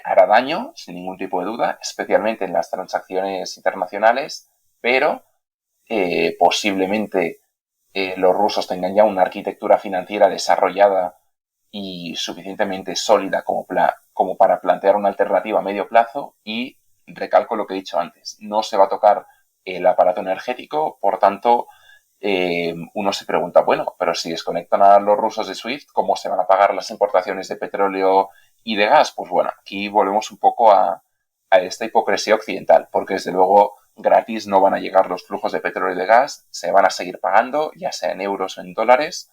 hará daño, sin ningún tipo de duda, especialmente en las transacciones internacionales, pero posiblemente los rusos tengan ya una arquitectura financiera desarrollada y suficientemente sólida como para plantear una alternativa a medio plazo, y recalco lo que he dicho antes, no se va a tocar el aparato energético, por tanto, uno se pregunta, bueno, pero si desconectan a los rusos de SWIFT, ¿cómo se van a pagar las importaciones de petróleo y de gas? Pues bueno, aquí volvemos un poco a esta hipocresía occidental, porque desde luego gratis no van a llegar los flujos de petróleo y de gas, se van a seguir pagando, ya sea en euros o en dólares,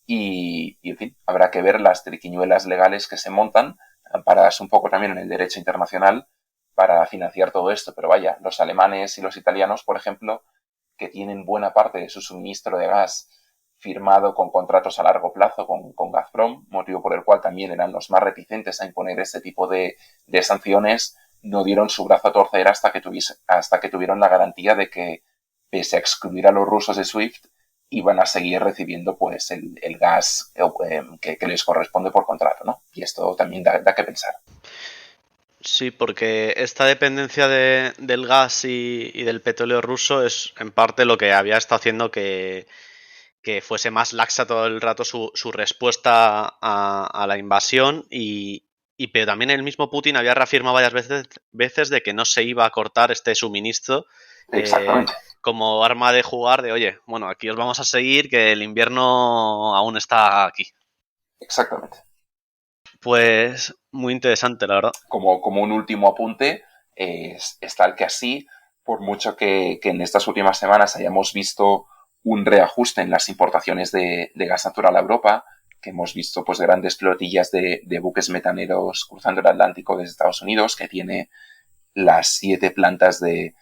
y en fin, habrá que ver las triquiñuelas legales que se montan, amparadas un poco también en el derecho internacional, para financiar todo esto. Pero vaya, los alemanes y los italianos, por ejemplo, que tienen buena parte de su suministro de gas firmado con contratos a largo plazo con Gazprom, motivo por el cual también eran los más reticentes a imponer este tipo de sanciones, no dieron su brazo a torcer hasta que tuvieron la garantía de que, pese a excluir a los rusos de SWIFT, iban a seguir recibiendo pues el gas que les corresponde por contrato, ¿no? Y esto también da que pensar. Sí, porque esta dependencia del gas y del petróleo ruso es en parte lo que había estado haciendo que fuese más laxa todo el rato su respuesta a la invasión pero también el mismo Putin había reafirmado varias veces de que no se iba a cortar este suministro Exactamente. como arma de jugar de, oye, bueno, aquí os vamos a seguir, que el invierno aún está aquí. Exactamente. Pues muy interesante, la verdad. Como un último apunte, es tal que así, por mucho que en estas últimas semanas hayamos visto un reajuste en las importaciones de gas natural a Europa, que hemos visto pues grandes flotillas de buques metaneros cruzando el Atlántico desde Estados Unidos, que tiene las 7 plantas de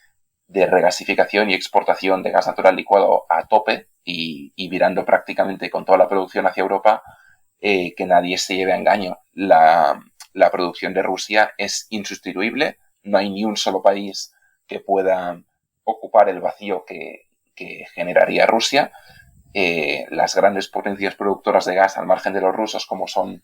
regasificación y exportación de gas natural licuado a tope y virando prácticamente con toda la producción hacia Europa, que nadie se lleve a engaño. La producción de Rusia es insustituible, no hay ni un solo país que pueda ocupar el vacío que generaría Rusia. Las grandes potencias productoras de gas al margen de los rusos, como son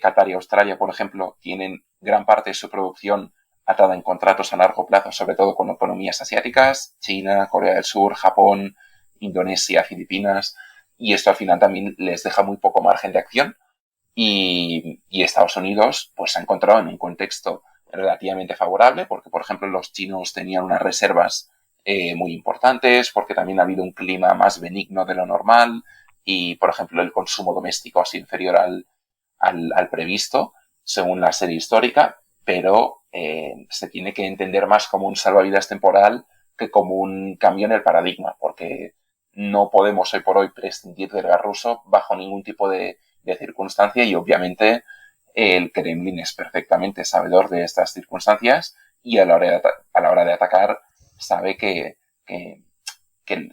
Qatar y Australia, por ejemplo, tienen gran parte de su producción atada en contratos a largo plazo, sobre todo con economías asiáticas, China, Corea del Sur, Japón, Indonesia, Filipinas, y esto al final también les deja muy poco margen de acción, y Estados Unidos pues se ha encontrado en un contexto relativamente favorable, porque por ejemplo los chinos tenían unas reservas muy importantes, porque también ha habido un clima más benigno de lo normal, y por ejemplo el consumo doméstico ha sido inferior al previsto según la serie histórica, pero se tiene que entender más como un salvavidas temporal que como un cambio en el paradigma, porque no podemos hoy por hoy prescindir del gas ruso bajo ningún tipo de circunstancia, y obviamente el Kremlin es perfectamente sabedor de estas circunstancias, y a la hora de atacar sabe que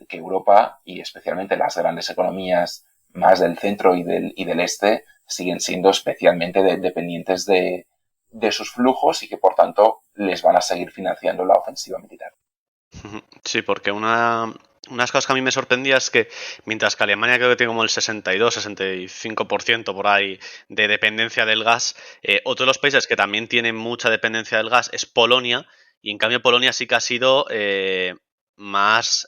Europa, y especialmente las grandes economías más del centro y del este, siguen siendo especialmente dependientes de sus flujos, y que por tanto les van a seguir financiando la ofensiva militar. Sí, porque unas cosas que a mí me sorprendía es que mientras que Alemania creo que tiene como el 62-65% por ahí de dependencia del gas, otro de los países que también tienen mucha dependencia del gas es Polonia, y en cambio Polonia sí que ha sido más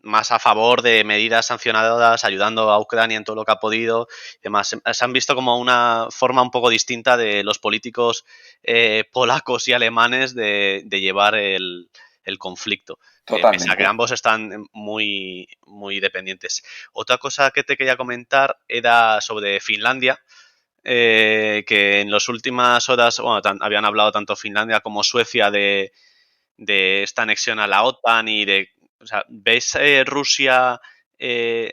más a favor de medidas sancionadoras, ayudando a Ucrania en todo lo que ha podido. Además, se han visto como una forma un poco distinta de los políticos polacos y alemanes de llevar el conflicto. Pese a que Totalmente. ambos están muy, muy dependientes. Otra cosa que te quería comentar era sobre Finlandia, que en las últimas horas, bueno, habían hablado tanto Finlandia como Suecia de esta anexión a la OTAN y de, o sea, ¿ves Rusia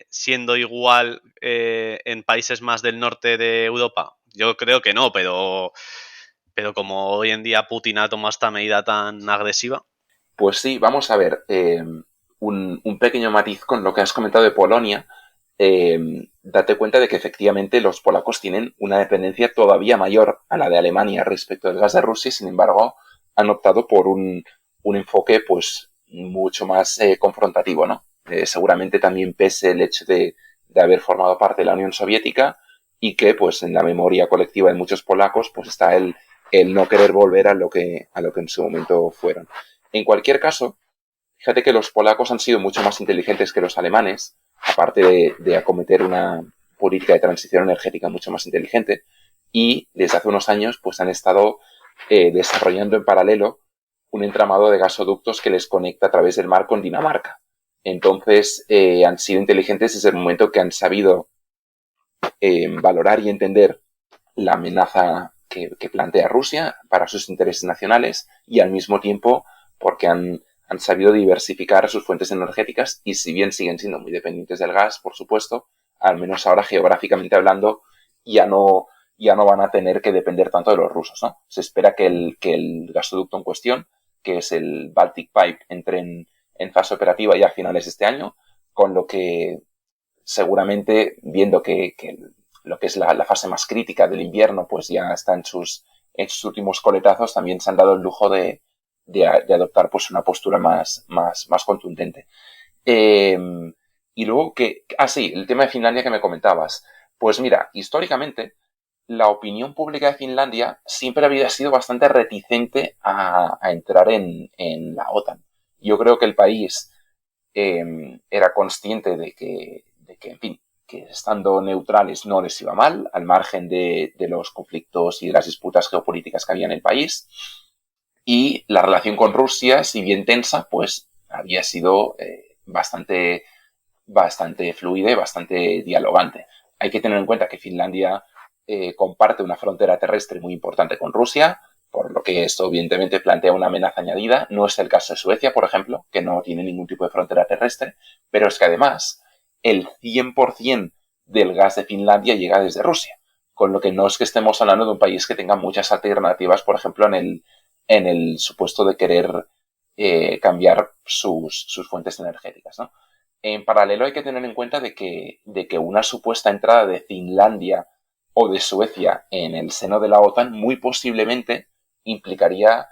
siendo igual en países más del norte de Europa? Yo creo que no, pero como hoy en día Putin ha tomado esta medida tan agresiva. Pues sí, vamos a ver, un pequeño matiz con lo que has comentado de Polonia. Date cuenta de que efectivamente los polacos tienen una dependencia todavía mayor a la de Alemania respecto del gas de Rusia y, sin embargo, han optado por un enfoque pues mucho más confrontativo, ¿no? Seguramente también pese el hecho de haber formado parte de la Unión Soviética y que pues en la memoria colectiva de muchos polacos pues está el no querer volver a lo que en su momento fueron. En cualquier caso, fíjate que los polacos han sido mucho más inteligentes que los alemanes, aparte de acometer una política de transición energética mucho más inteligente, y desde hace unos años pues han estado desarrollando en paralelo un entramado de gasoductos que les conecta a través del mar con Dinamarca. Entonces han sido inteligentes desde el momento que han sabido valorar y entender la amenaza que plantea Rusia para sus intereses nacionales y al mismo tiempo porque han sabido diversificar sus fuentes energéticas y si bien siguen siendo muy dependientes del gas, por supuesto, al menos ahora geográficamente hablando ya no van a tener que depender tanto de los rusos, ¿no? Se espera que el gasoducto en cuestión, que es el Baltic Pipe, entre en fase operativa ya a finales de este año, con lo que seguramente, viendo que lo que es la fase más crítica del invierno, pues ya está en sus últimos coletazos, también se han dado el lujo de adoptar pues una postura más contundente. Y luego sí, el tema de Finlandia que me comentabas. Pues mira, históricamente la opinión pública de Finlandia siempre había sido bastante reticente a entrar en la OTAN. Yo creo que el país era consciente de que, en fin, que estando neutrales no les iba mal, al margen de los conflictos y de las disputas geopolíticas que había en el país. Y la relación con Rusia, si bien tensa, pues había sido bastante fluida y bastante dialogante. Hay que tener en cuenta que Finlandia comparte una frontera terrestre muy importante con Rusia, por lo que esto evidentemente plantea una amenaza añadida. No es el caso de Suecia, por ejemplo, que no tiene ningún tipo de frontera terrestre, pero es que además el 100% del gas de Finlandia llega desde Rusia, con lo que no es que estemos hablando de un país que tenga muchas alternativas, por ejemplo, en el supuesto de querer cambiar sus fuentes energéticas, ¿no? En paralelo hay que tener en cuenta de que una supuesta entrada de Finlandia o de Suecia en el seno de la OTAN muy posiblemente implicaría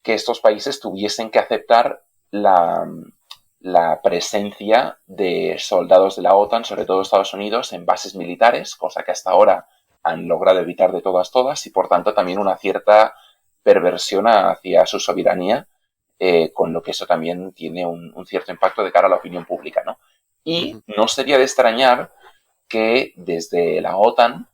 que estos países tuviesen que aceptar la presencia de soldados de la OTAN, sobre todo Estados Unidos, en bases militares, cosa que hasta ahora han logrado evitar de todas y por tanto también una cierta perversión hacia su soberanía, con lo que eso también tiene un cierto impacto de cara a la opinión pública, ¿no? Y no sería de extrañar que desde la OTAN,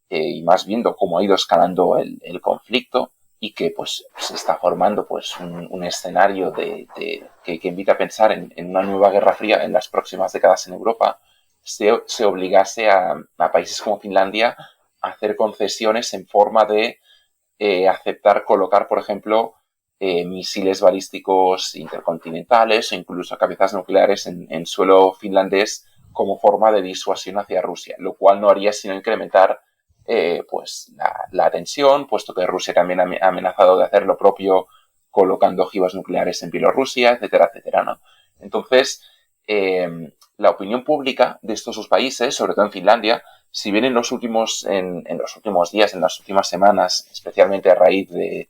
y más viendo cómo ha ido escalando el conflicto y que pues se está formando pues un escenario que invita a pensar en una nueva guerra fría en las próximas décadas en Europa, se obligase a países como Finlandia a hacer concesiones en forma de aceptar colocar, por ejemplo, misiles balísticos intercontinentales o incluso cabezas nucleares en suelo finlandés como forma de disuasión hacia Rusia, lo cual no haría sino incrementar pues la tensión, puesto que Rusia también ha amenazado de hacer lo propio colocando ojivas nucleares en Bielorrusia, etcétera, etcétera, ¿no? Entonces, la opinión pública de estos dos países, sobre todo en Finlandia, si bien en los últimos días, en las últimas semanas, especialmente a raíz de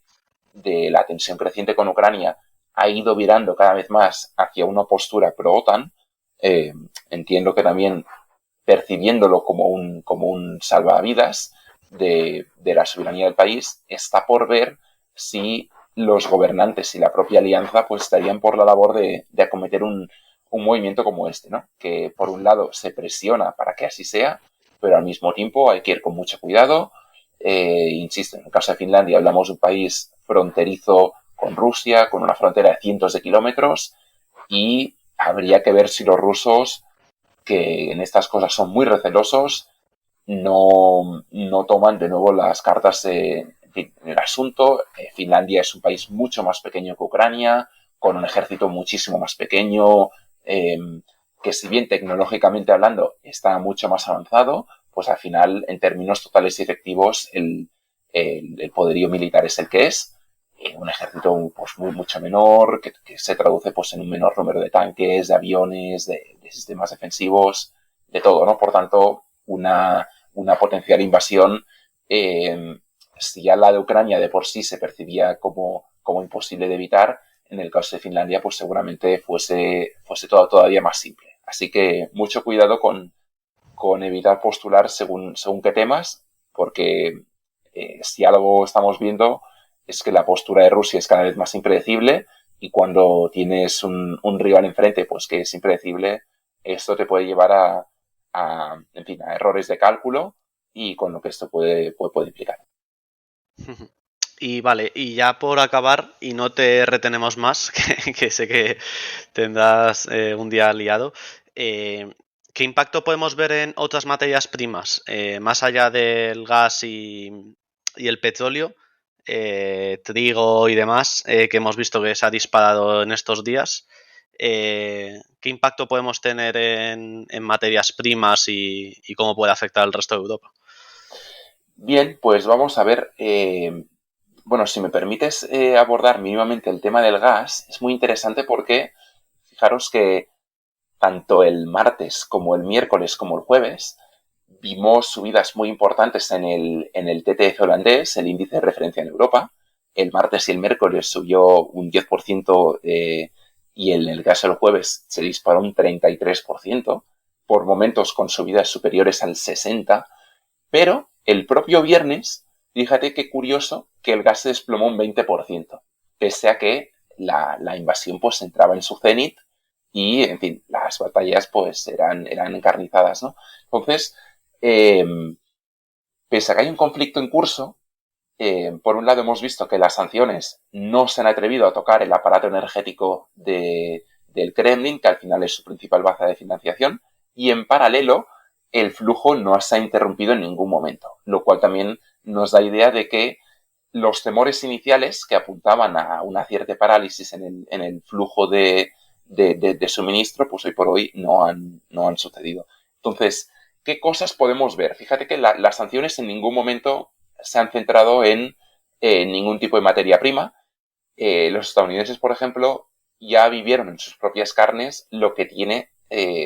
la tensión creciente con Ucrania, ha ido virando cada vez más hacia una postura pro-OTAN, entiendo que también percibiéndolo como un salvavidas de la soberanía del país, está por ver si los gobernantes y la propia alianza pues estarían por la labor de acometer un un movimiento como este, ¿no? Que por un lado se presiona para que así sea, pero al mismo tiempo hay que ir con mucho cuidado. Insisto, en el caso de Finlandia hablamos de un país fronterizo con Rusia, con una frontera de cientos de kilómetros, y habría que ver si los rusos, que en estas cosas son muy recelosos, no toman de nuevo las cartas en el asunto. Finlandia es un país mucho más pequeño que Ucrania, con un ejército muchísimo más pequeño, que si bien tecnológicamente hablando está mucho más avanzado, pues al final, en términos totales y efectivos, el poderío militar es el que es. Un ejército pues mucho menor, que se traduce pues en un menor número de tanques, de aviones, de sistemas defensivos, de todo, ¿no? Por tanto, una potencial invasión, si ya la de Ucrania de por sí se percibía como imposible de evitar, en el caso de Finlandia pues seguramente fuese todo todavía más simple. Así que mucho cuidado con evitar postular según qué temas, porque si algo estamos viendo es que la postura de Rusia es cada vez más impredecible, y cuando tienes un rival enfrente pues que es impredecible, esto te puede llevar en fin, a errores de cálculo, y con lo que esto puede implicar. Y vale, y ya por acabar, y no te retenemos más, que sé que tendrás un día liado, ¿qué impacto podemos ver en otras materias primas, más allá del gas y el petróleo, trigo y demás, que hemos visto que se ha disparado en estos días? ¿Qué impacto podemos tener en materias primas y cómo puede afectar al resto de Europa? Bien, pues vamos a ver. Bueno, si me permites abordar mínimamente el tema del gas, es muy interesante porque fijaros que tanto el martes como el miércoles como el jueves vimos subidas muy importantes en el TTF holandés, el índice de referencia en Europa. El martes y el miércoles subió un 10%, y en el caso del jueves se disparó un 33%, por momentos con subidas superiores al 60%, pero el propio viernes, fíjate qué curioso que el gas se desplomó un 20%, pese a que la invasión pues entraba en su cenit y, en fin, las batallas pues eran encarnizadas, ¿no? Entonces, eh, pese a que hay un conflicto en curso, por un lado hemos visto que las sanciones no se han atrevido a tocar el aparato energético del Kremlin, que al final es su principal baza de financiación, y en paralelo el flujo no se ha interrumpido en ningún momento, lo cual también nos da idea de que los temores iniciales que apuntaban a una cierta parálisis en el flujo de suministro, pues hoy por hoy no han sucedido. Entonces, ¿qué cosas podemos ver? Fíjate que las sanciones en ningún momento se han centrado en ningún tipo de materia prima. Los estadounidenses, por ejemplo, ya vivieron en sus propias carnes lo que tiene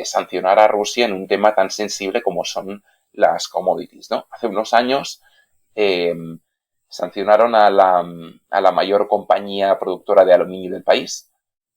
sancionar a Rusia en un tema tan sensible como son las commodities, ¿no? Hace unos años sancionaron a la mayor compañía productora de aluminio del país,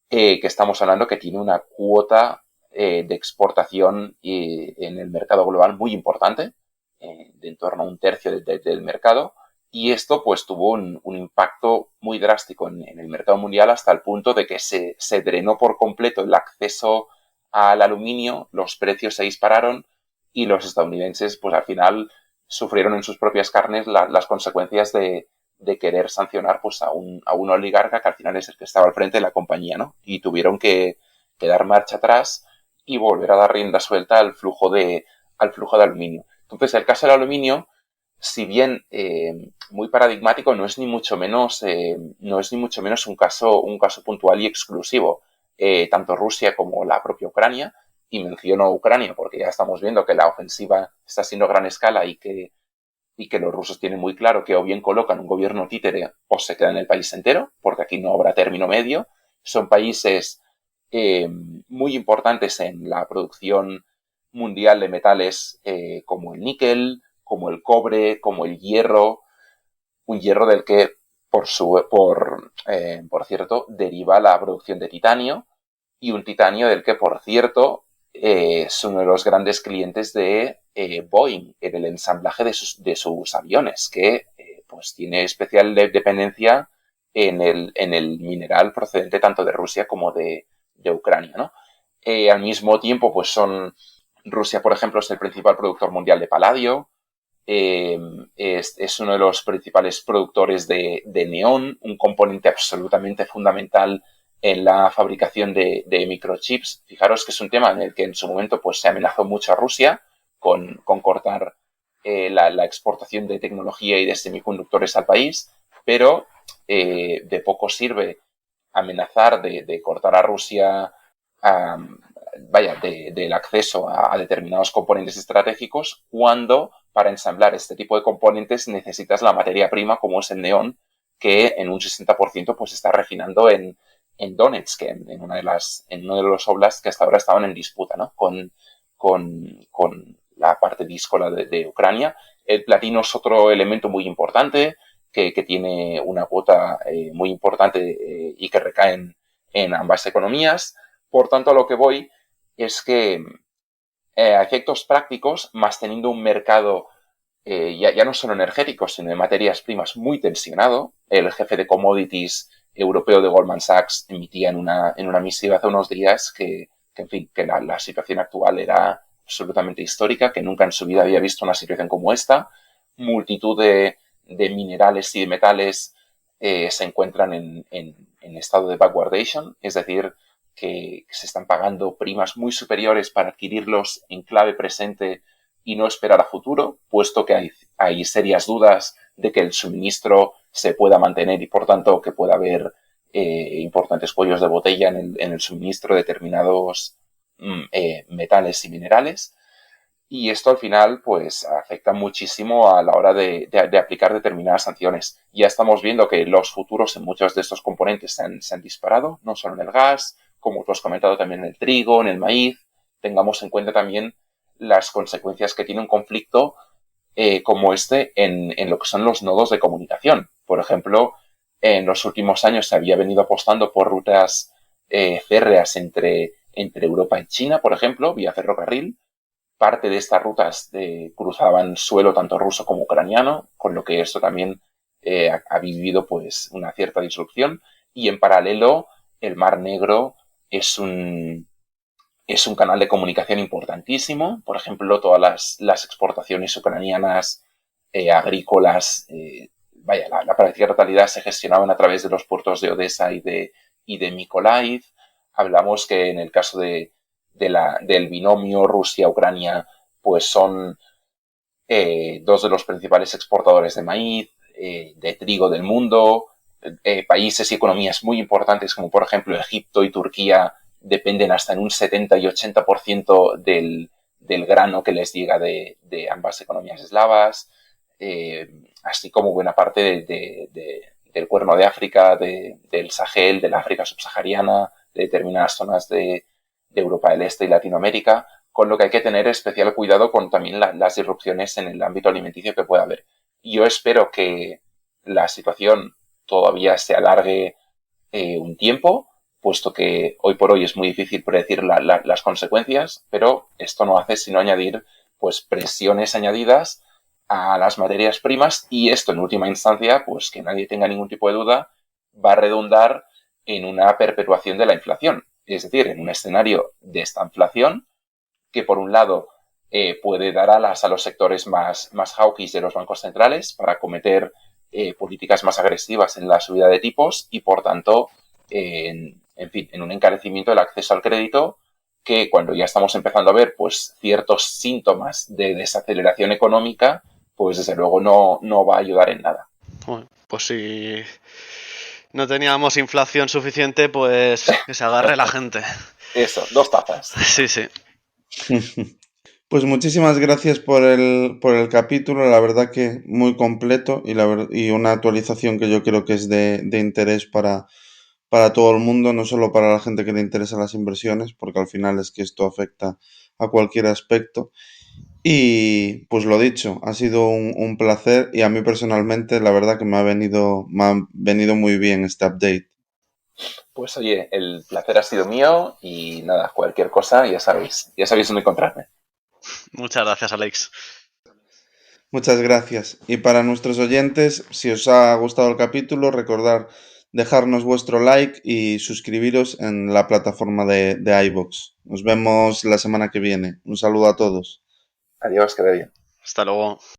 que estamos hablando que tiene una cuota de exportación en el mercado global muy importante, de en torno a un tercio del mercado, y esto pues tuvo un impacto muy drástico en el mercado mundial, hasta el punto de que se drenó por completo el acceso al aluminio, los precios se dispararon y los estadounidenses pues al final sufrieron en sus propias carnes las consecuencias de querer sancionar pues a un oligarca que al final es el que estaba al frente de la compañía, ¿no? Y tuvieron que dar marcha atrás y volver a dar rienda suelta al flujo de aluminio. Entonces, el caso del aluminio, si bien muy paradigmático, no es ni mucho menos un caso puntual y exclusivo. Tanto Rusia como la propia Ucrania, y menciono Ucrania porque ya estamos viendo que la ofensiva está siendo a gran escala y que los rusos tienen muy claro que o bien colocan un gobierno títere o se quedan en el país entero, porque aquí no habrá término medio. Son países muy importantes en la producción mundial de metales, como el níquel, como el cobre, como el hierro, un hierro del que, por cierto, deriva la producción de titanio, y un titanio del que, por cierto, es uno de los grandes clientes de Boeing en el ensamblaje de sus aviones, que pues tiene especial dependencia en el mineral procedente tanto de Rusia como de Ucrania, ¿no? Al mismo tiempo, pues Rusia, por ejemplo, es el principal productor mundial de paladio. Es uno de los principales productores de neón, un componente absolutamente fundamental en la fabricación de microchips. Fijaros que es un tema en el que en su momento pues, se amenazó mucho a Rusia con cortar la exportación de tecnología y de semiconductores al país, pero de poco sirve amenazar de cortar a Rusia del acceso a determinados componentes estratégicos cuando para ensamblar este tipo de componentes necesitas la materia prima como es el neón, que en un 60% pues está refinando en Donetsk, en uno de los oblasts que hasta ahora estaban en disputa, ¿no? con la parte díscola de Ucrania. El platino es otro elemento muy importante que tiene una cuota muy importante y que recae en ambas economías. Por tanto, a lo que voy es que a efectos prácticos, más teniendo un mercado ya no solo energético, sino de materias primas muy tensionado, el jefe de commodities europeo de Goldman Sachs emitía en una misiva hace unos días que en fin, que la situación actual era absolutamente histórica, que nunca en su vida había visto una situación como esta. Multitud de minerales y de metales se encuentran en estado de backwardation, es decir, que se están pagando primas muy superiores para adquirirlos en clave presente y no esperar a futuro, puesto que hay serias dudas de que el suministro se pueda mantener y, por tanto, que pueda haber importantes cuellos de botella en el suministro de determinados metales y minerales. Y esto al final pues afecta muchísimo a la hora de aplicar determinadas sanciones. Ya estamos viendo que los futuros en muchos de estos componentes se han disparado, no solo en el gas, como tú has comentado también en el trigo, en el maíz. Tengamos en cuenta también las consecuencias que tiene un conflicto como este en lo que son los nodos de comunicación. Por ejemplo, en los últimos años se había venido apostando por rutas férreas entre Europa y China, por ejemplo, vía ferrocarril. Parte de estas rutas cruzaban suelo tanto ruso como ucraniano, con lo que esto también ha vivido pues una cierta disrupción. Y en paralelo, el Mar Negro es un canal de comunicación importantísimo. Por ejemplo, todas las exportaciones ucranianas agrícolas, la práctica totalidad se gestionaban a través de los puertos de Odessa y de Mykolaiv. Hablamos que en el caso del binomio Rusia-Ucrania, pues son dos de los principales exportadores de maíz, de trigo del mundo. Países y economías muy importantes como por ejemplo Egipto y Turquía dependen hasta en un 70 y 80% del grano que les llega de ambas economías eslavas, así como buena parte del Cuerno de África, del Sahel, de la África subsahariana, de determinadas zonas de Europa del Este y Latinoamérica, con lo que hay que tener especial cuidado con también las disrupciones en el ámbito alimenticio que pueda haber. Yo espero que la situación todavía se alargue un tiempo, puesto que hoy por hoy es muy difícil predecir las consecuencias, pero esto no hace sino añadir pues presiones añadidas a las materias primas y esto en última instancia, pues que nadie tenga ningún tipo de duda, va a redundar en una perpetuación de la inflación. Es decir, en un escenario de esta inflación que por un lado puede dar alas a los sectores más hawkish de los bancos centrales para acometer políticas más agresivas en la subida de tipos y por tanto en un encarecimiento del acceso al crédito que cuando ya estamos empezando a ver pues ciertos síntomas de desaceleración económica pues desde luego no va a ayudar en nada. Bueno, pues si no teníamos inflación suficiente, pues que se agarre la gente. Eso, 2 tazas. Sí, sí. Pues muchísimas gracias por el capítulo, la verdad que muy completo y una actualización que yo creo que es de interés para todo el mundo, no solo para la gente que le interesan las inversiones, porque al final es que esto afecta a cualquier aspecto. Y pues lo dicho, ha sido un placer y a mí personalmente la verdad que me ha venido muy bien este update. Pues oye, el placer ha sido mío y nada, cualquier cosa ya sabéis dónde encontrarme. Muchas gracias, Alex. Muchas gracias. Y para nuestros oyentes, si os ha gustado el capítulo, recordad dejarnos vuestro like y suscribiros en la plataforma de iVoox. Nos vemos la semana que viene. Un saludo a todos. Adiós, que vaya bien. Hasta luego.